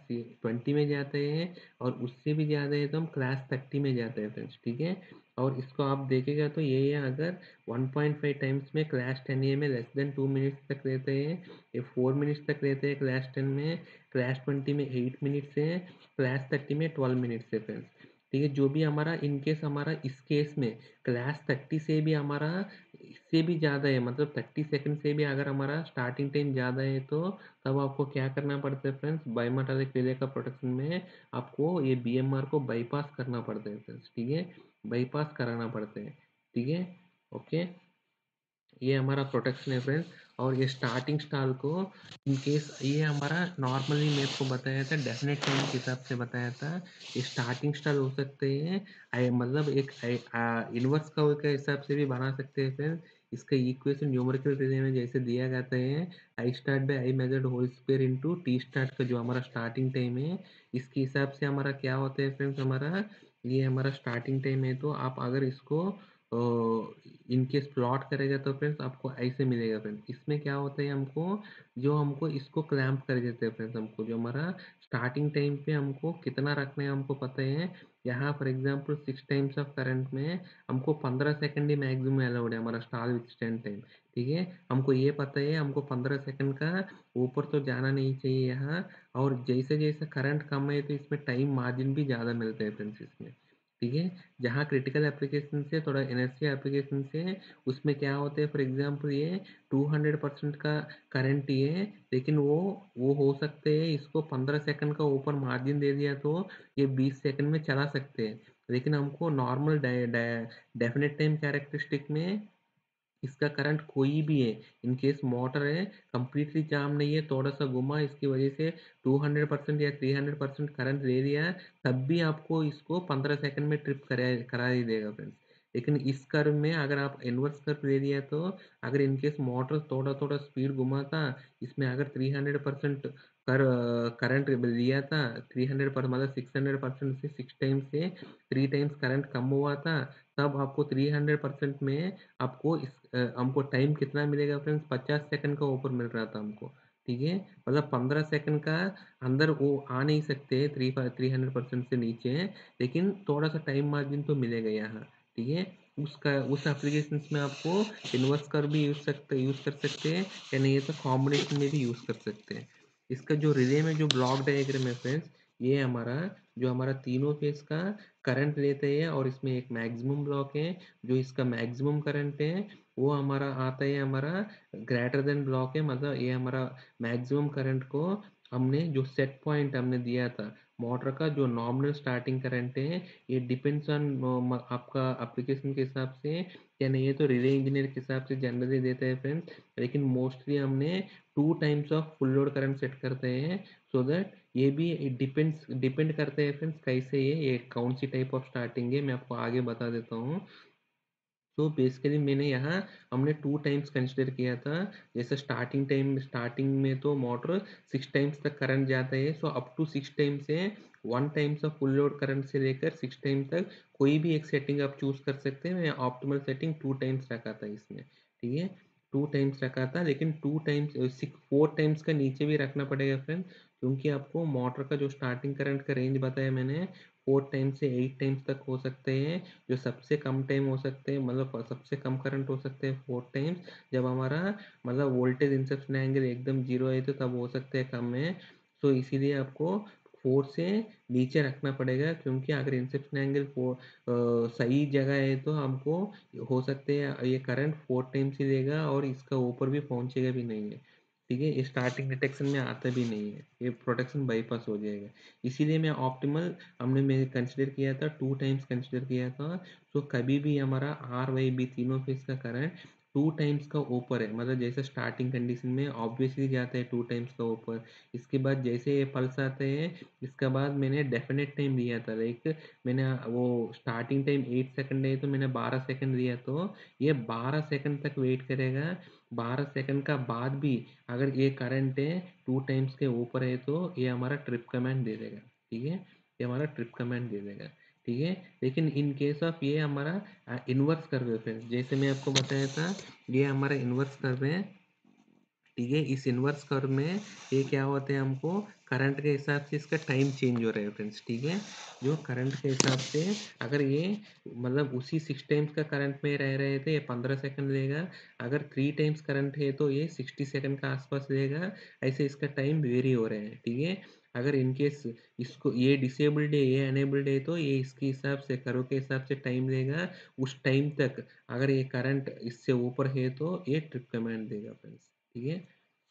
20 में जाते हैं, और उससे भी ज़्यादा है तो हम क्लास 30 में जाते हैं फ्रेंड्स, ठीक है। और इसको आप देखेगा तो ये है, अगर 1.5 टाइम्स में क्लास 10A में लेस देन 2 मिनट्स तक रहते हैं, ये 4 मिनट्स तक रहते हैं क्लास 10 में, क्लास 20 में 8 मिनट्स है, क्लास 30 में 12 मिनट्स है फ्रेंड्स, ठीक है। जो भी हमारा इन केस हमारा इस केस में क्लास 30 से भी हमारा इससे भी ज़्यादा है, मतलब 30 सेकंड से भी अगर हमारा स्टार्टिंग टाइम ज़्यादा है तो तब आपको क्या करना पड़ता है फ्रेंड्स, बायोमेटालिक रिले का प्रोटेक्शन में आपको ये बीएमआर को बाईपास करना पड़ता है फ्रेंड्स, ठीक है, बाईपास कराना पड़ता है, ठीक है, ओके। ये हमारा प्रोटेक्शन है फ्रेंड्स। और ये स्टार्टिंग स्टाल को इन केस ये हमारा नॉर्मली मैं आपको बताया था डेफिनेट टाइम के हिसाब से बताया था, ये स्टार्टिंग स्टाल हो सकते हैं, मतलब एक इनवर्स कर्व के हिसाब से भी बना सकते हैं फ्रेंड्स। इसका इक्वेशन न्यूमेरिकल रिले में जैसे दिया जाता है, I start by I measured whole square into T start का जो हमारा स्टार्टिंग टाइम है, इसके हिसाब से हमारा क्या होता है फ्रेंड्स, हमारा ये हमारा स्टार्टिंग टाइम है तो आप अगर इसको इनकेस प्लॉट करेगा तो फ्रेंड्स आपको ऐसे मिलेगा फ्रेंड्स। इसमें क्या होता है, हमको जो हमको इसको क्लैम्प कर देते हैं फ्रेंड्स, हमको जो हमारा स्टार्टिंग टाइम पे हमको कितना रखना है हमको पता है। यहाँ for example 6 times of current में हमको 15 सेकंड ही मैक्सिमम अलाउड है हमारा स्टार विथस्टैंड टाइम, ठीक है। हमको ये पता है हमको 15 सेकंड का ऊपर तो जाना नहीं चाहिए यहाँ, और जैसे जैसे करंट कम है तो इसमें टाइम मार्जिन भी ज़्यादा मिलता है फ्रेंड्स इसमें, ठीक है। जहाँ क्रिटिकल एप्लीकेशन से थोड़ा इनर्शिया एप्लीकेशन से उसमें क्या होता है, फॉर एग्जांपल ये 200% का करंट ही है, लेकिन वो हो सकते हैं इसको 15 सेकंड का ऊपर मार्जिन दे दिया तो ये 20 सेकंड में चला सकते हैं, लेकिन हमको नॉर्मल डेफिनेट टाइम कैरेक्टरिस्टिक में इसका करंट कोई भी है, इन केस मोटर है कंप्लीटली जाम नहीं है, थोड़ा सा घुमा इसकी वजह से 200% या 300% करंट ले लिया है, तब भी आपको इसको 15 सेकंड में ट्रिप करा ही देगा फ्रेंड्स। लेकिन इस कर्व में अगर आप इन्वर्स कर्व ले लिया तो अगर इनकेस मोटर थोड़ा थोड़ा स्पीड घुमाता, इसमें अगर 300% करंट लिया था, 300 पर मतलब 600% से 6 टाइम्स से 3 टाइम्स करंट कम हुआ था, तब आपको 300% में आपको हमको टाइम कितना मिलेगा फ्रेंड्स, 50 सेकंड का ऊपर मिल रहा था हमको, ठीक है। मतलब 15 सेकंड का अंदर वो आ नहीं सकते 300% से नीचे, लेकिन थोड़ा सा टाइम मार्जिन तो मिलेगा यहाँ, ठीक है। उसका उस एप्लीकेशन में आपको इन्वर्स कर भी यूज़ कर सकते हैं, या नहीं तो कॉम्बिनेशन में भी यूज़ कर सकते हैं। इसका जो रिले में जो ब्लॉक डायग्राम है फ्रेंड्स, ये हमारा जो हमारा तीनों फेस का करंट लेते हैं, और इसमें एक मैक्सिमम ब्लॉक है, जो इसका मैक्सिमम करंट है वो हमारा आता है हमारा ग्रेटर देन ब्लॉक है, मतलब ये हमारा मैक्सिमम करंट को हमने जो सेट पॉइंट हमने दिया था मोटर का जो नॉमिनल स्टार्टिंग करंट है ये डिपेंड्स ऑन आपका एप्लीकेशन के हिसाब से, या नहीं है तो रिले इंजीनियर के हिसाब से जनरली देते हैं फ्रेंड्स, लेकिन मोस्टली हमने 2 times of full load current set करते हैं, सो दैट ये भी डिपेंड करते हैं फ्रेंड्स कैसे ये कौन सी टाइप ऑफ स्टार्टिंग है, मैं आपको आगे बता देता हूँ। तो बेसिकली मैंने यहाँ हमने 2 टाइम्स कंसिडर किया था। जैसे स्टार्टिंग में तो मोटर 6 टाइम्स तक करंट जाता है, सो अप टू 6 टाइम्स से 1 times of full load current से लेकर 6 टाइम्स तक कोई भी एक सेटिंग आप चूज कर सकते हैं। मैं ऑप्टिमल सेटिंग 2 टाइम्स रखा था इसमें, ठीक है, 2 टाइम्स रखा था, लेकिन 2 टाइम्स 4 टाइम्स का नीचे भी रखना पड़ेगा फ्रेंड, क्योंकि आपको मोटर का जो स्टार्टिंग करंट का रेंज बताया मैंने 4 टाइम्स से 8 टाइम्स तक हो सकते हैं। जो सबसे कम टाइम हो सकते हैं, मतलब सबसे कम करंट हो सकते हैं 4 टाइम्स, जब हमारा मतलब वोल्टेज इंसेप्शन एंगल एकदम जीरो है तो तब हो सकते हैं कम में। तो इसीलिए आपको 4 से नीचे रखना पड़ेगा, क्योंकि अगर इंसेप्शन एंगल सही जगह है तो हमको हो सकते हैं ये करंट 4 टाइम्स ही देगा और इसका ऊपर भी पहुंचेगा भी नहीं है, ठीक है, ये स्टार्टिंग डिटेक्शन में आता भी नहीं है, ये प्रोटेक्शन बाईपास हो जाएगा। इसीलिए मैं ऑप्टिमल मैं कंसिडर किया था, 2 टाइम्स कंसिडर किया था। तो कभी भी हमारा आर वाई बी तीनों फेज का करंट 2 टाइम्स का ऊपर है, मतलब जैसे स्टार्टिंग कंडीशन में ऑब्वियसली जाता है 2 टाइम्स का ऊपर। इसके बाद जैसे ये पल्स आते हैं, इसके बाद मैंने डेफिनेट टाइम दिया था, लाइक मैंने वो स्टार्टिंग टाइम 8 सेकंड है तो मैंने 12 सेकंड दिया, तो ये 12 सेकंड तक वेट करेगा। 12 सेकंड का बाद भी अगर ये करंट है 2 टाइम्स के ऊपर है तो ये हमारा ट्रिप कमांड दे देगा, ठीक है, ये हमारा ट्रिप कमांड दे देगा, ठीक है। लेकिन इन केस ऑफ ये हमारा इन्वर्स कर्व है फ्रेंड्स, जैसे मैं आपको बताया था ये हमारा इन्वर्स कर्व है, ठीक है। इस इन्वर्स कर्व में ये क्या होते हैं, हमको करंट के हिसाब से इसका टाइम चेंज हो रहा है फ्रेंड्स, ठीक है। जो करंट के हिसाब से अगर ये मतलब उसी 6 टाइम्स का करंट में रह रहे थे ये 15 सेकंड लेगा, अगर 3 टाइम्स करंट है तो ये 60 सेकंड का आसपास लेगा, ऐसे इसका टाइम वेरी हो रहे हैं, ठीक है। अगर इनकेस इसको ये डिसेबल्ड है ये अनेबल्ड है तो ये इसके हिसाब से कर्व के हिसाब से टाइम लेगा, उस टाइम तक अगर ये करंट इससे ऊपर है तो ये ट्रिप कमांड देगा फ्रेंड्स, ठीक है।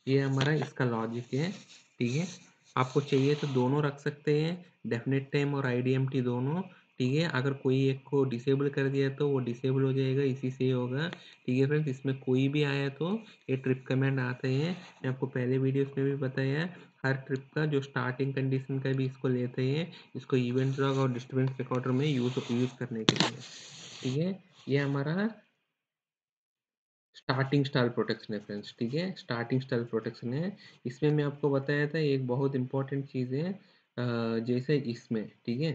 ये हमारा इसका लॉजिक है, ठीक है। आपको चाहिए तो दोनों रख सकते हैं, डेफिनेट टाइम और आईडीएमटी दोनों, ठीक है। अगर कोई एक को डिसेबल कर दिया तो वो डिसेबल हो जाएगा, इसी से ही होगा, ठीक है फ्रेंड्स। इसमें कोई भी आया तो ये ट्रिप कमांड आते हैं, मैं आपको पहले वीडियोस में भी बताया। हर ट्रिप का जो स्टार्टिंग कंडीशन का भी इसको लेते हैं, इसको इवेंट लॉग और डिस्टर्बेंस रिकॉर्डर में यूज़ करने के लिए, ठीक है। ये हमारा स्टार्टिंग स्टाइल प्रोटेक्शन है फ्रेंड्स, ठीक है, स्टार्टिंग स्टाइल प्रोटेक्शन है। इसमें मैं आपको बताया था एक बहुत इंपॉर्टेंट चीज़ है, जैसे इसमें, ठीक है,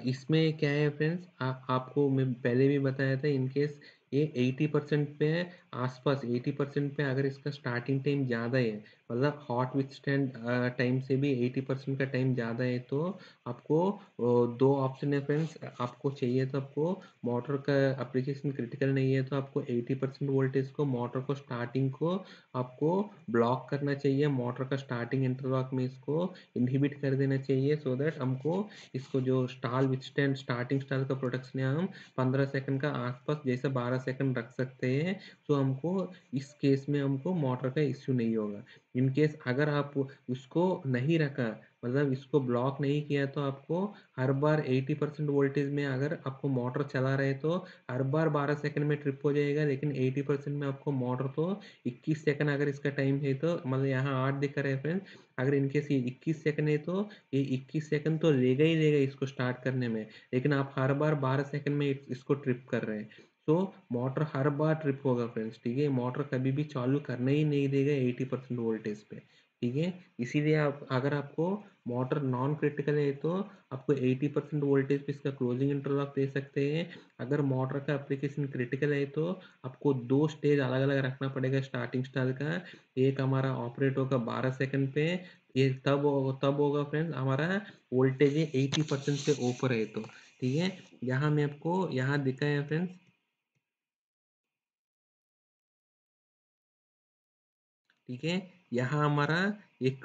इसमें क्या है फ्रेंड्स, आपको मैं पहले भी बताया था, इनकेस ये 80% पे आसपास 80% पे अगर इसका स्टार्टिंग टाइम ज़्यादा है, मतलब हॉट विथ स्टैंड टाइम से भी 80% का टाइम ज़्यादा है, तो आपको दो ऑप्शन है फ्रेंड्स, आपको चाहिए तो आपको मोटर का एप्लीकेशन क्रिटिकल नहीं है तो आपको 80% वोल्टेज को मोटर को स्टार्टिंग को आपको ब्लॉक करना चाहिए, मोटर का स्टार्टिंग इंटरलॉक में इसको इनहिबिट कर देना चाहिए, सो दैट हमको इसको जो स्टाल विथस्टैंड स्टार्टिंग स्टाल का प्रोटेक्शन है हम 15 सेकंड का आसपास जैसे 12 सेकंड रख सकते हैं, तो हमको इस केस में हमको मोटर का इश्यू नहीं होगा। इन केस अगर आप उसको नहीं रखा, मतलब इसको ब्लॉक नहीं किया, तो आपको हर बार 80% वोल्टेज में अगर आपको मोटर चला रहे तो हर बार 12 सेकंड में ट्रिप हो जाएगा, लेकिन 80% में आपको मोटर तो 21 सेकंड अगर इसका टाइम है तो, मतलब यहाँ 8 दिख रहा है फ्रेंड्स, अगर इनकेस ये 21 सेकंड है तो ये 21 सेकंड तो लेगा ही लेगा इसको स्टार्ट करने में, लेकिन आप हर बार 12 सेकंड में इसको ट्रिप कर रहे हैं, तो मोटर हर बार ट्रिप होगा फ्रेंड्स, ठीक है। मोटर कभी भी चालू करने ही नहीं देगा 80% वोल्टेज पे, ठीक है। इसीलिए आप अगर आपको मोटर नॉन क्रिटिकल है तो आपको 80% वोल्टेज पे इसका क्लोजिंग इंटरलॉक दे सकते हैं। अगर मोटर का एप्लीकेशन क्रिटिकल है तो आपको 2 स्टेज अलग अलग रखना पड़ेगा स्टार्टिंग स्टाइल का। एक हमारा ऑपरेट होगा 12 सेकंड पे, ये तब होगा फ्रेंड्स हमारा वोल्टेज 80% से ऊपर है तो, ठीक है। यहाँ मैं आपको यहाँ दिखा है फ्रेंड्स, ठीक है। यहाँ हमारा एक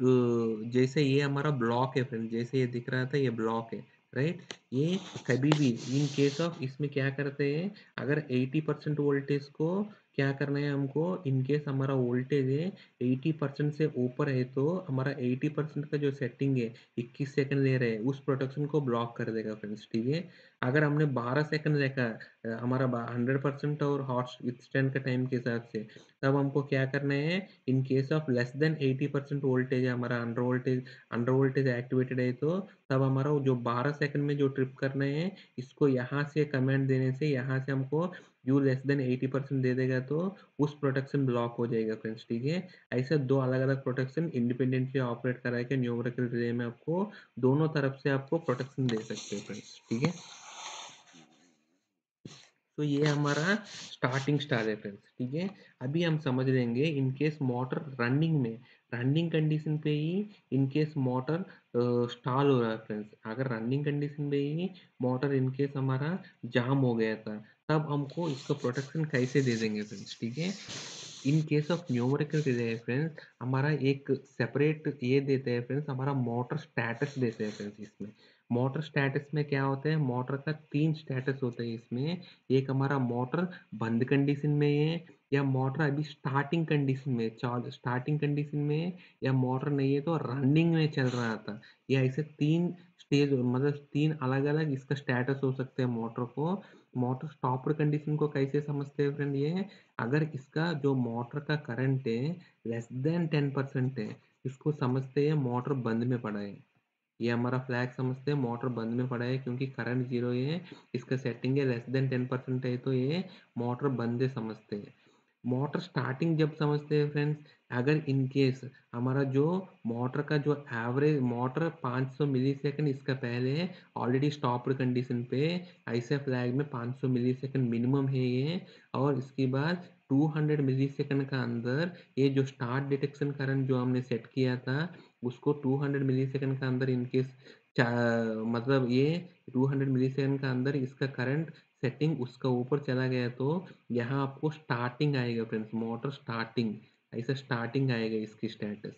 जैसे ये हमारा ब्लॉक है फ्रेंड, जैसे ये दिख रहा था ये ब्लॉक है, राइट। ये कभी भी इन केस ऑफ इसमें क्या करते हैं, अगर 80% वोल्टेज को क्या करना है हमको, इन केस हमारा वोल्टेज है 80% से ऊपर है तो हमारा 80% का जो सेटिंग है 21 सेकंड ले रहे हैं उस प्रोटेक्शन को ब्लॉक कर देगा फ्रेंड्स, ठीक है। अगर हमने 12 सेकंड रखा हमारा 100% और हॉट स्टैंड का टाइम के हिसाब से, तब हमको क्या करना है, in case of less than 80% voltage है, हमारा अंडर वोल्टेज एक्टिवेटेड है तो तब हमारा वो जो 12 सेकंड में जो ट्रिप करना है, इसको यहाँ से कमांड देने से यहाँ से हमको यू लेस देन 80% दे देगा तो उस प्रोटेक्शन ब्लॉक हो जाएगा फ्रेंड्स, ठीक है। ऐसे दो अलग अलग प्रोटेक्शन इंडिपेंडेंटली ऑपरेट करा के न्यूमेरिकल रिले में आपको दोनों तरफ से आपको प्रोटेक्शन दे सकते हैं फ्रेंड्स, ठीक है। तो ये हमारा स्टार्टिंग स्टार है फ्रेंड्स, ठीक है। अभी हम समझ लेंगे इन केस मोटर रनिंग में, रनिंग कंडीशन पे ही इन केस मोटर स्टॉल हो रहा है फ्रेंड्स, अगर रनिंग कंडीशन में ही मोटर इन केस हमारा जाम हो गया था, तब हमको इसका प्रोटेक्शन कैसे दे देंगे फ्रेंड्स, ठीक है। In case of numerical relay friends, हमारा एक सेपरेट ये देते हैं फ्रेंड्स, हमारा मोटर स्टेटस देते हैं फ्रेंड्स। इसमें मोटर स्टेटस में क्या होता है, मोटर का 3 स्टेटस होता है इसमें। एक हमारा मोटर बंद कंडीशन में है, या मोटर अभी स्टार्टिंग कंडीशन में, स्टार्टिंग कंडीशन में है, या मोटर नहीं है तो रनिंग में चल रहा था। या ऐसे 3 स्टेज, मतलब 3 अलग-अलग इसका स्टेटस हो सकते हैं मोटर को। मोटर स्टॉप्ड कंडीशन को कैसे समझते हैं फ्रेंड, ये अगर इसका जो मोटर का करंट है लेस देन 10% है, इसको समझते हैं मोटर बंद में पड़ा है। ये हमारा फ्लैग समझते हैं मोटर बंद में पड़ा है, क्योंकि करंट जीरो है, इसका सेटिंग है लेस देन 10% है तो ये मोटर बंद है समझते हैं। मोटर स्टार्टिंग जब समझते हैं फ्रेंड्स, अगर इन केस हमारा जो मोटर का जो एवरेज मोटर 500 मिली सेकेंड इसका पहले ऑलरेडी स्टॉप्ड कंडीशन पे, ऐसे फ्लैग में 500 मिली सेकेंड मिनिमम है ये, और इसके बाद 200 मिली सेकेंड का अंदर ये जो स्टार्ट डिटेक्शन करंट जो हमने सेट किया था उसको 200 मिली सेकेंड का अंदर इनकेस मतलब ये 200 मिली सेकेंड का अंदर इसका करंट सेटिंग उसका ऊपर चला गया तो यहाँ आपको स्टार्टिंग आएगा फ्रेंड्स, मोटर स्टार्टिंग, ऐसा स्टार्टिंग आएगा इसकी स्टेटस,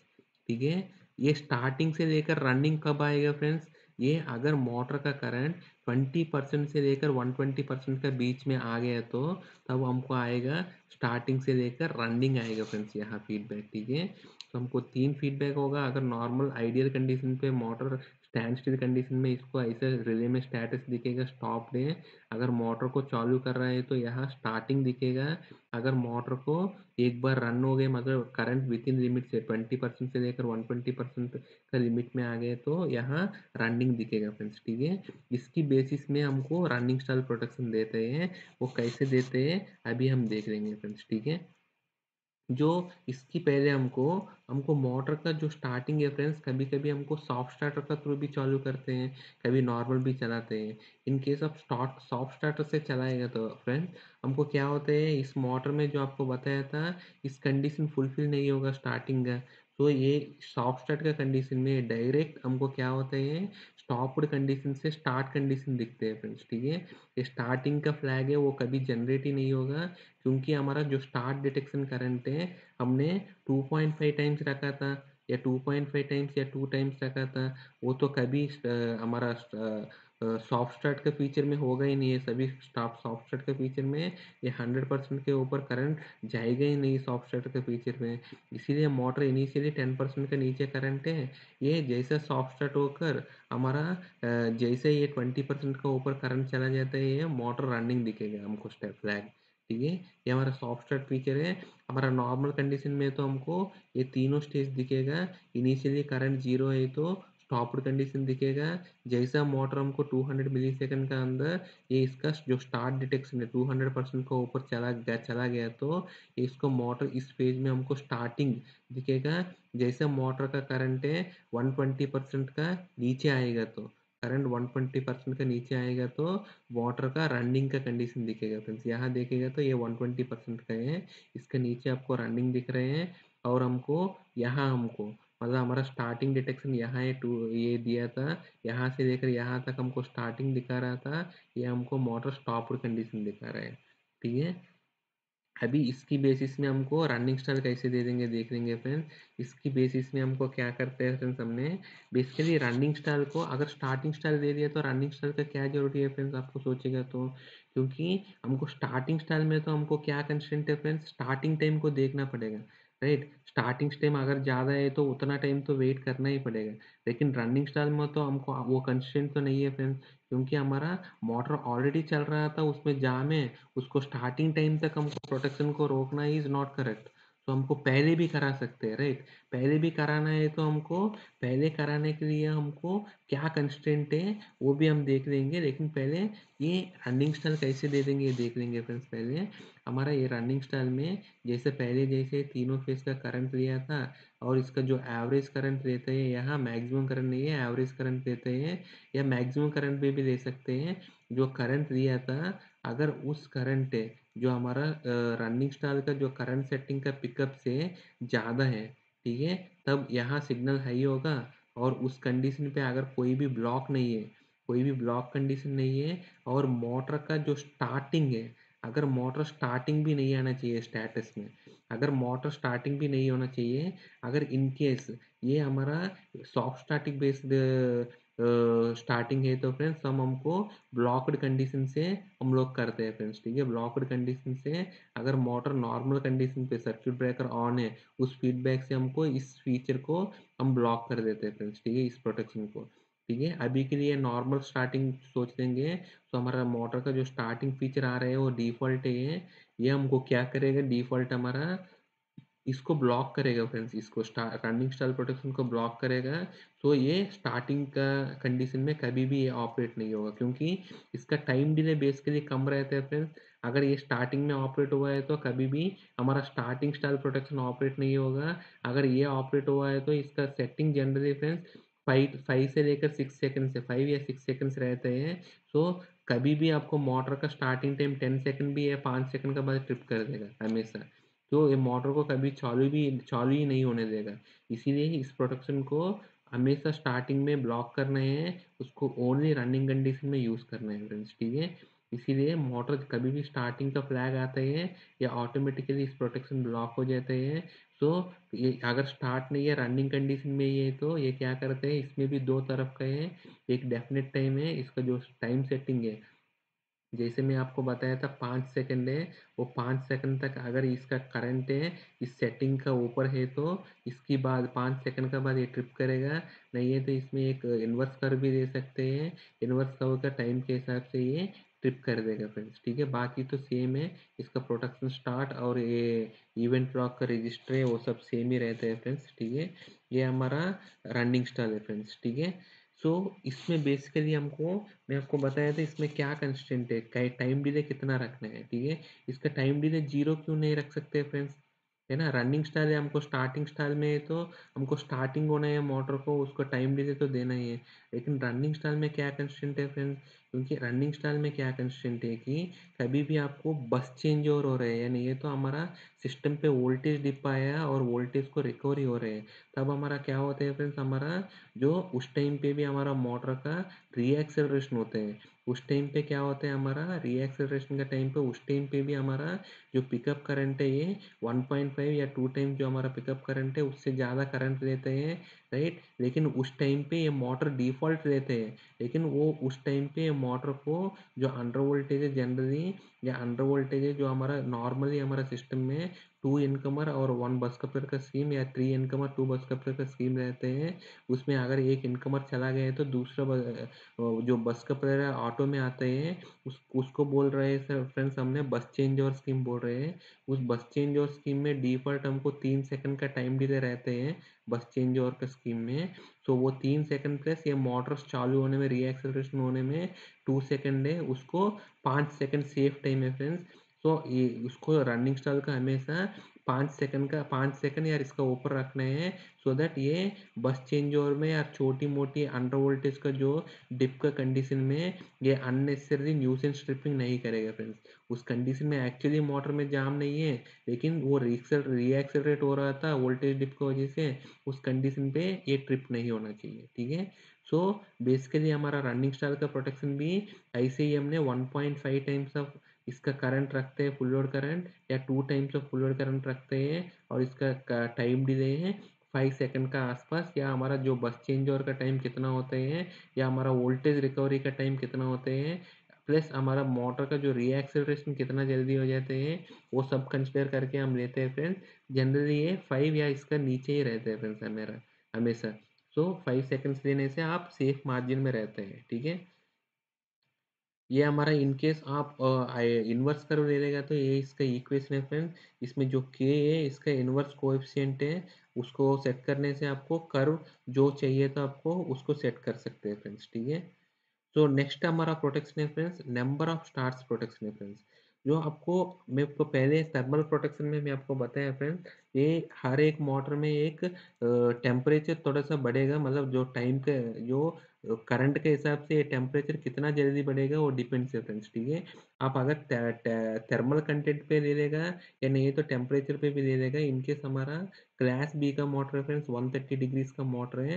ठीक है। ये स्टार्टिंग से लेकर रनिंग कब आएगा फ्रेंड्स, ये अगर मोटर का करंट 20% से लेकर 120% का बीच में आ गया तो तब हमको आएगा स्टार्टिंग से लेकर रनिंग आएगा फ्रेंड्स यहाँ फीडबैक, ठीक है। तो हमको 3 फीडबैक होगा, अगर नॉर्मल आइडियल कंडीशन पे मोटर स्टैंड स्टिल कंडीशन में इसको ऐसे रिले में स्टेटस दिखेगा स्टॉप्ड है। अगर मोटर को चालू कर रहा है तो यहाँ स्टार्टिंग दिखेगा। अगर मोटर को एक बार रन हो गए, मतलब करंट विद इन लिमिट से 20% से लेकर 120% का लिमिट में आ गए तो यहाँ रनिंग दिखेगा फ्रेंड्स, ठीक है। इसकी बेसिस में हमको रनिंग स्टाइल प्रोटेक्शन देते हैं, वो कैसे देते हैं अभी हम देख लेंगे फ्रेंड्स, ठीक है। जो इसकी पहले हमको हमको मोटर का जो स्टार्टिंग है फ्रेंड्स, कभी-कभी हमको सॉफ्ट स्टार्टर का थ्रू भी चालू करते हैं, कभी नॉर्मल भी चलाते हैं। In case of soft starter से चलाएगा तो फ्रेंड्स हमको क्या होता है, इस मोटर में जो आपको बताया था इस कंडीशन फुलफिल नहीं होगा स्टार्टिंग का, तो ये सॉफ्ट स्टार्ट का कंडीशन में डायरेक्ट हमको क्या होता है, स्टॉप्ड कंडीशन से स्टार्ट कंडीशन दिखते हैं फ्रेंड्स, ठीक है। ये स्टार्टिंग का फ्लैग है वो कभी जनरेट ही नहीं होगा, क्योंकि हमारा जो स्टार्ट डिटेक्शन करंट है हमने 2.5 टाइम्स रखा था, या 2.5 टाइम्स या 2 टाइम्स रखा था, वो तो कभी हमारा सॉफ्ट स्टार्ट के फीचर में होगा ही नहीं है। सभी सॉफ्ट स्टार्ट के फीचर में ये 100% के ऊपर करंट जाएगा ही नहीं सॉफ्ट स्टार्ट के फीचर में। इसीलिए मोटर इनिशियली 10% के नीचे करंट है, ये जैसा सॉफ्ट स्टार्ट होकर हमारा जैसे ये 20% का ऊपर करंट चला जाता है ये मोटर रनिंग दिखेगा हमको स्टेप फ्लैग, ठीक है। ये हमारा सॉफ्ट स्टार्ट फीचर है। हमारा नॉर्मल कंडीशन में तो हमको ये तीनों स्टेज दिखेगा, इनिशियली करंट जीरो है तो स्टॉप्ड कंडीशन दिखेगा, जैसा मोटर हमको 200 मिली सेकेंड का अंदर ये इसका जो स्टार्ट डिटेक्शन है 200% का ऊपर चला गया तो इसको मोटर इस फेज में हमको स्टार्टिंग दिखेगा। जैसे मोटर का करंट है 120% का नीचे आएगा तो करंट 120% का नीचे आएगा तो वाटर का रनिंग का कंडीशन दिखेगा फ्रेंड्स, यहाँ देखेगा तो ये 120% का है, इसके नीचे आपको रनिंग दिख रहे हैं। और हमको यहाँ हमको मतलब हमारा स्टार्टिंग डिटेक्शन यहाँ है टू ये दिया था, यहाँ से लेकर यहाँ तक हमको स्टार्टिंग दिखा रहा था, ये हमको मोटर स्टॉप्ड कंडीशन दिखा रहा है, ठीक है। अभी इसकी बेसिस में हमको रनिंग स्टाइल कैसे दे देंगे देख लेंगे फ्रेंड्स। इसकी बेसिस में हमको क्या करते हैं फ्रेंड्स, हमने बेसिकली रनिंग स्टाइल को अगर स्टार्टिंग स्टाइल दे दिया तो रनिंग स्टाइल का क्या जरूरी है फ्रेंड्स आपको सोचेगा तो, क्योंकि हमको स्टार्टिंग स्टाइल में तो हमको क्या कंस्ट्रेंट है फ्रेंड्स, स्टार्टिंग टाइम को देखना पड़ेगा, राइट। स्टार्टिंग टाइम अगर ज़्यादा है तो उतना टाइम तो वेट करना ही पड़ेगा। लेकिन रनिंग स्टाइल में तो हमको वो कंस्ट्रेंट तो नहीं है फ्रेंड्स, क्योंकि हमारा मोटर ऑलरेडी चल रहा था, उसमें जाम है, उसको स्टार्टिंग टाइम तक हमको प्रोटेक्शन को रोकना इज नॉट करेक्ट। तो हमको पहले भी करा सकते हैं, राइट। पहले भी कराना है तो हमको पहले कराने के लिए हमको क्या कंस्ट्रेंट है वो भी हम देख लेंगे, लेकिन पहले ये रनिंग स्टाइल कैसे दे देंगे ये देख लेंगे फ्रेंड्स। पहले हमारा ये रनिंग स्टाइल में जैसे पहले जैसे तीनों फेज का करंट लिया था, और इसका जो एवरेज करंट लेते हैं, यहाँ मैक्सिमम करंट नहीं है, एवरेज करंट लेते हैं, या मैक्सिमम करंट में भी ले सकते हैं। जो करंट लिया था, अगर उस करंट है जो हमारा रनिंग स्टार का जो करंट सेटिंग का पिकअप से ज़्यादा है, ठीक है, तब यहाँ सिग्नल हाई होगा। और उस कंडीशन पे अगर कोई भी ब्लॉक नहीं है, कोई भी ब्लॉक कंडीशन नहीं है, और मोटर का जो स्टार्टिंग है, अगर मोटर स्टार्टिंग भी नहीं आना चाहिए स्टेटस में, अगर मोटर स्टार्टिंग भी नहीं होना चाहिए, अगर इन केस ये हमारा सॉफ्ट स्टार्टिंग बेस्ड स्टार्टिंग है तो फ्रेंड्स हमको ब्लॉक्ड कंडीशन से हम लोग करते हैं फ्रेंड्स, ठीक है। ब्लॉक्ड कंडीशन से अगर मोटर नॉर्मल कंडीशन पे सर्किट ब्रेकर ऑन है, उस फीडबैक से हमको इस फीचर को हम ब्लॉक कर देते हैं फ्रेंड्स, ठीक है, इस प्रोटेक्शन को, ठीक है। अभी के लिए नॉर्मल स्टार्टिंग सोच लेंगे, तो हमारा मोटर का जो स्टार्टिंग फीचर आ रहा है वो डिफ़ॉल्ट है, ये हमको क्या करेगा, डिफ़ॉल्ट हमारा इसको ब्लॉक करेगा फ्रेंड्स, इसको रनिंग स्टाइल प्रोटेक्शन को ब्लॉक करेगा। तो ये स्टार्टिंग का कंडीशन में कभी भी ये ऑपरेट नहीं होगा, क्योंकि इसका टाइम डिले बेसिकली कम रहता है फ्रेंड्स। अगर ये स्टार्टिंग में ऑपरेट हुआ है तो कभी भी हमारा स्टार्टिंग स्टाइल प्रोटेक्शन ऑपरेट नहीं होगा। अगर ये ऑपरेट हुआ है तो इसका सेटिंग जनरली फ्रेंड्स 5 से लेकर 6 सेकंड से 5 या 6 सेकंड्स रहते हैं। सो कभी भी आपको मोटर का स्टार्टिंग टाइम 10 सेकंड भी है, 5 सेकंड के बाद ट्रिप कर देगा हमेशा। तो ये मोटर को कभी चालू ही नहीं होने देगा। इसीलिए इस प्रोटेक्शन को हमेशा स्टार्टिंग में ब्लॉक करना है, उसको ओनली रनिंग कंडीशन में यूज़ करना है फ्रेंड्स, ठीक है। इसीलिए मोटर कभी भी स्टार्टिंग का फ्लैग आता है या ऑटोमेटिकली इस प्रोटेक्शन ब्लॉक हो जाते हैं। सो ये अगर स्टार्ट नहीं है रनिंग कंडीशन में ये, तो ये क्या करते हैं, इसमें भी दो तरफ का है। एक डेफिनेट टाइम है, इसका जो टाइम सेटिंग है जैसे मैं आपको बताया था 5 सेकंड है, वो 5 सेकंड तक अगर इसका करंट है इस सेटिंग का ऊपर है तो इसके बाद 5 सेकंड के बाद ये ट्रिप करेगा। नहीं है तो इसमें एक इन्वर्स कर्व भी दे सकते हैं, इन्वर्स कर्व का टाइम के हिसाब से ये ट्रिप कर देगा फ्रेंड्स, ठीक है। बाकी तो सेम है, इसका प्रोटेक्शन स्टार्ट और ये इवेंट लॉक का रजिस्टर है वो सब सेम ही रहता है फ्रेंड्स, ठीक है। ये हमारा रनिंग स्टाइल है फ्रेंड्स, ठीक है। सो इसमें बेसिकली हमको, मैं आपको बताया था इसमें क्या कंस्ट्रेंट है, टाइम डिले कितना रखना है, ठीक है। इसका टाइम डिले 0 क्यों नहीं रख सकते फ्रेंड्स, है ना। रनिंग स्टाइल है, हमको स्टार्टिंग स्टाइल में है तो हमको स्टार्टिंग होना है मोटर को, उसको टाइम डिले तो देना ही है। लेकिन रनिंग स्टाइल में क्या कंस्ट्रेंट है फ्रेंड्स, क्योंकि रनिंग स्टाइल में क्या कंस्ट्रेंट है कि कभी भी आपको बस चेंज ओवर हो रहे हैं, यानी ये तो हमारा सिस्टम पे वोल्टेज डिप आया और वोल्टेज को रिकवरी हो रहे हैं, तब हमारा क्या होता है फ्रेंड्स, हमारा जो उस टाइम पे भी हमारा मोटर का रीएक्सेलरेशन होते हैं। उस टाइम पे क्या होता है, हमारा रीएक्सेलरेशन का टाइम पे उस टाइम पे भी हमारा जो पिकअप करंट है ये 1.5 या 2 टाइम जो हमारा पिकअप करंट है उससे ज़्यादा करंट लेते हैं, राइट। लेकिन उस टाइम पे ये मोटर डिफ़ॉल्ट लेते हैं, लेकिन वो उस टाइम पे मोटर को जो अंडर वोल्टेज है जनरली, या अंडर वोल्टेज है जो हमारा नॉर्मली हमारा सिस्टम में 2 इनकमर और 1 बस कपलर का स्कीम, या 3 इनकमर 2 बस कपलर का स्कीम रहते हैं। उसमें अगर एक इनकमर चला गया है तो दूसरा जो बस कपलर है ऑटो में आते हैं, उसको बोल रहे हैं सर फ्रेंड्स, हमने बस चेंज ओवर स्कीम बोल रहे हैं। उस बस चेंज ओवर स्कीम में डिफ़ॉल्ट हमको 3 सेकंड का टाइम डिले रहते हैं बस चेंज ओवर का स्कीम में। सो वो 3 सेकंड प्लस ये मोटर्स चालू होने में, रीएक्सेलरेशन होने में 2 सेकंड है, उसको 5 सेकंड सेफ टाइम है फ्रेंड्स। सो ये उसको रनिंग स्टाइल का हमेशा 5 सेकंड या इसका ऊपर रखना है, सो दैट ये बस चेंज ओवर में या छोटी मोटी अंडर वोल्टेज का जो डिप का कंडीशन में ये अननेसेसरी न्यूसेंस ट्रिपिंग नहीं करेगा फ्रेंड्स। उस कंडीशन में एक्चुअली मोटर में जाम नहीं है, लेकिन वो रीएक्सेलरेट हो रहा था वोल्टेज डिप की वजह से, उस कंडीशन पे ये ट्रिप नहीं होना चाहिए, ठीक है। सो बेसिकली हमारा रनिंग स्टाइल का प्रोटेक्शन भी ऐसे ही हमने 1.5 टाइम्स ऑफ इसका करंट रखते हैं फुल लोड करंट, या 2 times of full load current रखते हैं, और इसका टाइम डिले है 5 सेकंड का आसपास, या हमारा जो बस चेंज ओवर का टाइम कितना होते हैं, या हमारा वोल्टेज रिकवरी का टाइम कितना होते हैं, प्लस हमारा मोटर का जो रीएक्सेलरेशन कितना जल्दी हो जाते हैं, वो सब कंसिडर करके हम लेते हैं फ्रेंड्स। जनरली ये 5 या इसका नीचे ही रहते हैं फ्रेंड्स हमेरा हमेशा। सो 5 सेकंड्स देने से आप सेफ मार्जिन में रहते हैं, ठीक है। ये हमारा इन केस आप इन्वर्स कर्व ले लेगा तो ये इसका इक्वेशन है फ्रेंड्स। इसमें जो के है इसका इन्वर्स कोएफिशिएंट है, उसको सेट करने से आपको कर्व जो चाहिए था आपको उसको सेट कर सकते हैं फ्रेंड्स, ठीक है। तो नेक्स्ट हमारा प्रोटेक्शन है friends, number of stars protection है फ्रेंड्स। जो आपको मैं तो पहले थर्मल प्रोटेक्शन में मैं आपको बताया फ्रेंड्स, ये हर एक मोटर में एक टेम्परेचर थोड़ा सा बढ़ेगा, मतलब जो टाइम के जो करंट के हिसाब से ये टेम्परेचर कितना जल्दी बढ़ेगा वो डिपेंड्स है फ्रेंड्स, ठीक है। आप अगर थर्मल कंटेंट पे ले लेगा या नहीं तो टेम्परेचर पे भी ले लेगा। इनकेस हमारा क्लास बी का मोटर है फ्रेंड्स, 130 डिग्रीज का मोटर है,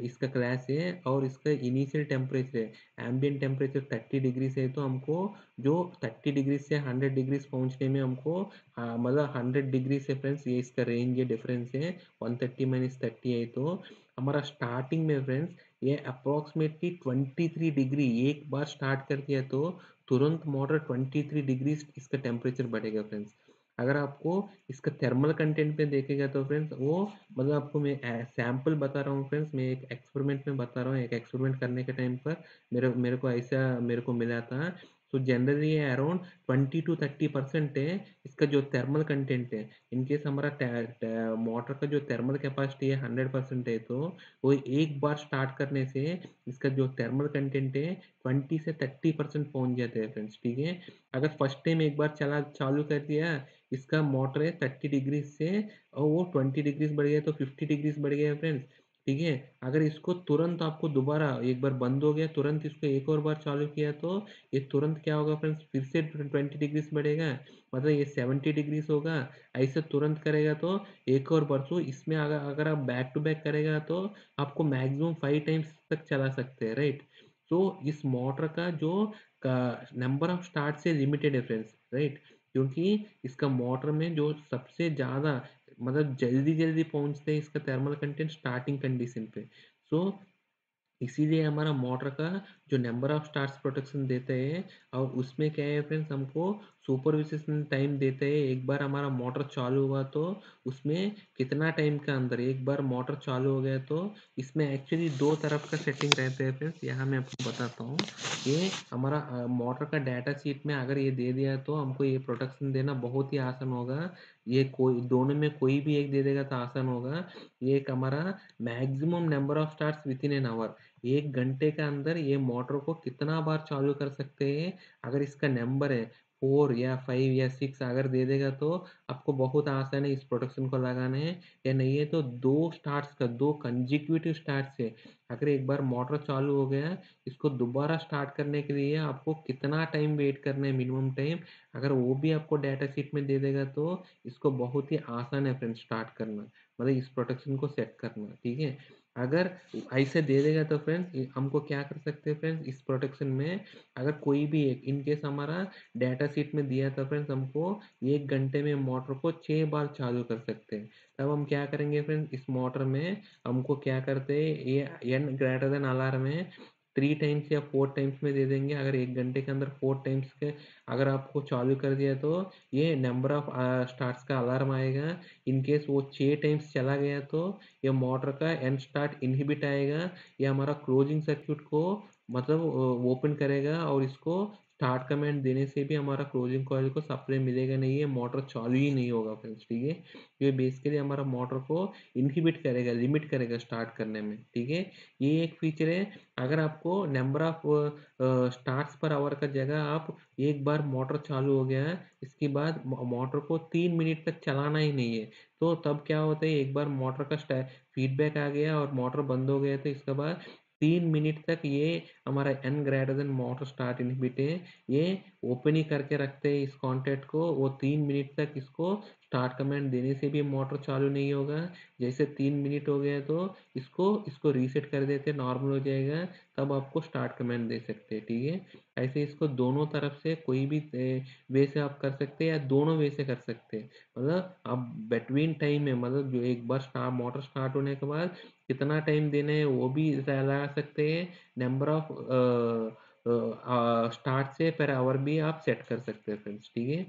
इसका क्लास है, और इसका इनिशियल टेम्परेचर है एम्बिएंट टेम्परेचर 30 डिग्री से, तो हमको जो 30 डिग्री से 100 डिग्रीज पहुंचने में हमको मतलब 100 डिग्री से फ्रेंड्स ये इसका रेंज ये डिफरेंस है 130 माइनस 30 है, तो हमारा स्टार्टिंग में फ्रेंड्स ये अप्रोक्सीमेटली 23 डिग्री एक बार स्टार्ट कर दिया तो तुरंत मोटर 23 डिग्री इसका टेम्परेचर बढ़ेगा फ्रेंड्स। अगर आपको इसका थर्मल कंटेंट पे देखेगा तो फ्रेंड्स वो मतलब आपको मैं सैंपल बता रहा हूँ फ्रेंड्स, मैं एक एक्सपेरिमेंट में बता रहा हूँ, एक एक्सपेरिमेंट करने के टाइम पर मेरे को ऐसा मेरे को मिला था। तो जनरली ये अराउंड 20 to 30% है इसका जो थर्मल कंटेंट है। इनकेस हमारा मोटर का जो थर्मल कैपेसिटी है 100% है, तो वो एक बार स्टार्ट करने से इसका जो थर्मल कंटेंट है 20 से 30% पहुंच जाते हैं फ्रेंड्स, ठीक है। अगर फर्स्ट टाइम एक बार चला चालू कर दिया, इसका मोटर है 30 डिग्री से और वो 20 डिग्रीज बढ़ गया तो 50 डिग्रीज बढ़ गया फ्रेंड्स, ठीक है। अगर इसको तुरंत आपको दोबारा एक बार बंद हो गया तुरंत इसको एक और बार चालू किया तो ये तुरंत क्या होगा फ्रेंड्स, फिर से 20 डिग्रीज बढ़ेगा, मतलब ये 70 डिग्रीज होगा। ऐसे तुरंत करेगा तो एक और बरसों इसमें अगर अगर आप बैक टू बैक करेगा तो आपको मैक्सिमम 5 टाइम्स तक चला सकते हैं, राइट। तो इस मोटर का जो नंबर ऑफ स्टार्ट से लिमिटेड है फ्रेंड्स, राइट, क्योंकि इसका मोटर में जो सबसे ज़्यादा मतलब जल्दी जल्दी पहुंचते हैं इसका थर्मल कंटेंट स्टार्टिंग कंडीशन पे। सो इसीलिए हमारा मोटर का जो नंबर ऑफ स्टार्स प्रोटेक्शन देते हैं, और उसमें क्या है फ्रेंड्स हमको सुपरविजेशन टाइम देते हैं। एक बार हमारा मोटर चालू हुआ तो उसमें कितना टाइम के अंदर एक बार मोटर चालू हो गया, तो इसमें एक्चुअली दो तरफ का सेटिंग रहते हैं फ्रेंड्स, यहाँ मैं आपको बताता हूँ। ये हमारा मोटर का डाटा शीट में अगर ये दे दिया तो हमको ये प्रोटेक्शन देना बहुत ही आसान होगा। ये कोई दोनों में कोई भी एक दे देगा तो आसान होगा। ये एक हमारा maximum number of stars with in an hour, 1 घंटे के अंदर ये मोटर को कितना बार चालू कर सकते हैं। अगर इसका नंबर है 4 या 5 या 6 अगर दे देगा तो आपको बहुत आसान है इस प्रोटेक्शन को लगाना है। या नहीं है तो दो स्टार्ट्स का दो कंजिक्यूटिव स्टार्ट से अगर एक बार मोटर चालू हो गया, इसको दोबारा स्टार्ट करने के लिए आपको कितना टाइम वेट करना है मिनिमम टाइम, अगर वो भी आपको डाटा शीट में दे देगा तो इसको बहुत ही आसान है फ्रेंड स्टार्ट करना, मतलब इस प्रोटेक्शन को सेट करना, ठीक है। अगर ऐसे दे देगा तो फ्रेंड्स हमको क्या कर सकते हैं फ्रेंड्स इस प्रोटेक्शन में, अगर कोई भी एक इन केस हमारा डाटा शीट में दिया था फ्रेंड्स हमको 1 घंटे में मोटर को 6 बार चालू कर सकते हैं, तब हम क्या करेंगे फ्रेंड्स इस मोटर में हमको क्या करते हैं ये एन ग्रेटर देन अलार्म है 3 टाइम्स या 4 टाइम्स में दे देंगे। अगर 1 घंटे के अंदर 4 टाइम्स के अगर आपको चालू कर दिया तो ये नंबर ऑफ स्टार्ट्स का अलार्म आएगा। इन केस वो 6 टाइम्स चला गया तो ये मोटर का एंड स्टार्ट इनहिबिट आएगा, ये हमारा क्लोजिंग सर्किट को मतलब ओपन करेगा, और इसको स्टार्ट कमांड देने से भी हमारा क्लोजिंग कॉइल को सप्लाई मिलेगा नहीं है, मोटर चालू ही नहीं होगा फ्रेंड्स, ठीक है। ये बेसिकली हमारा मोटर को इनहिबिट करेगा, लिमिट करेगा स्टार्ट करने में, ठीक है। ये एक फीचर है। अगर आपको number of starts per hour का जगह आप एक बार मोटर चालू हो गया है इसके बाद मोटर को 3 मिनट तक चलाना ही नहीं है, तो तब क्या होता है एक बार मोटर का फीडबैक आ गया और मोटर बंद हो गया तो इसके बाद 3 मिनट तक ये हमारा N greater than motor start inhibit है, ये ओपन ही करके रखते हैं इस कॉन्टैक्ट को। वो 3 मिनट तक इसको स्टार्ट कमांड देने से भी मोटर चालू नहीं होगा। जैसे 3 मिनट हो गया तो इसको इसको रीसेट कर देते, नॉर्मल हो जाएगा, तब आपको स्टार्ट कमांड दे सकते हैं, ठीक है। ऐसे इसको दोनों तरफ से कोई भी वे से आप कर सकते हैं या दोनों वे से कर सकते हैं। मतलब आप बिटवीन टाइम में, मतलब जो एक बार मोटर स्टार्ट होने के बाद कितना टाइम देना है वो भी लगा सकते हैं। नंबर ऑफ स्टार्ट से पर आवर भी आप सेट कर सकते हैं फ्रेंड्स, ठीक है।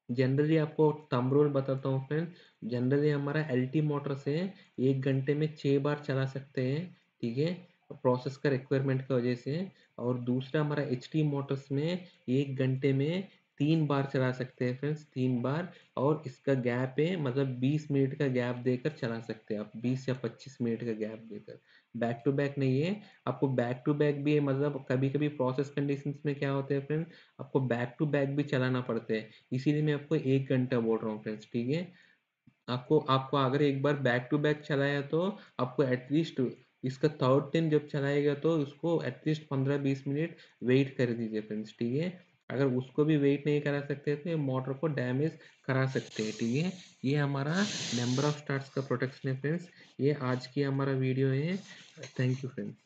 जनरली आपको थंब रूल बताता हूँ फ्रेंड्स। जनरली हमारा एलटी मोटर से 1 घंटे में 6 बार चला सकते हैं, ठीक है, प्रोसेस का रिक्वायरमेंट की वजह से। और दूसरा हमारा एचटी मोटर्स में 1 घंटे में 3 बार चला सकते हैं फ्रेंड्स, 3 बार। और इसका गैप है, मतलब 20 मिनट का गैप देकर चला सकते हैं आप, 20 या 25 मिनट का गैप देकर। बैक टू बैक नहीं है, आपको बैक टू बैक भी है, मतलब कभी कभी प्रोसेस कंडीशंस में क्या होते हैं फ्रेंड्स, आपको बैक टू बैक भी चलाना पड़ता है। इसीलिए मैं आपको 1 घंटा बोल रहा हूँ फ्रेंड्स, ठीक है। आपको आपको अगर एक बार बैक टू बैक चलाया तो आपको एटलीस्ट इसका थर्ड टाइम जब चलाएगा तो उसको एटलीस्ट 15-20 मिनट वेट कर दीजिए फ्रेंड्स, ठीक है। अगर उसको भी वेट नहीं करा सकते तो ये मोटर को डैमेज करा सकते हैं, ठीक है। ये हमारा नंबर ऑफ स्टार्ट्स का प्रोटेक्शन है फ्रेंड्स। ये आज की हमारा वीडियो है। Thank you friends.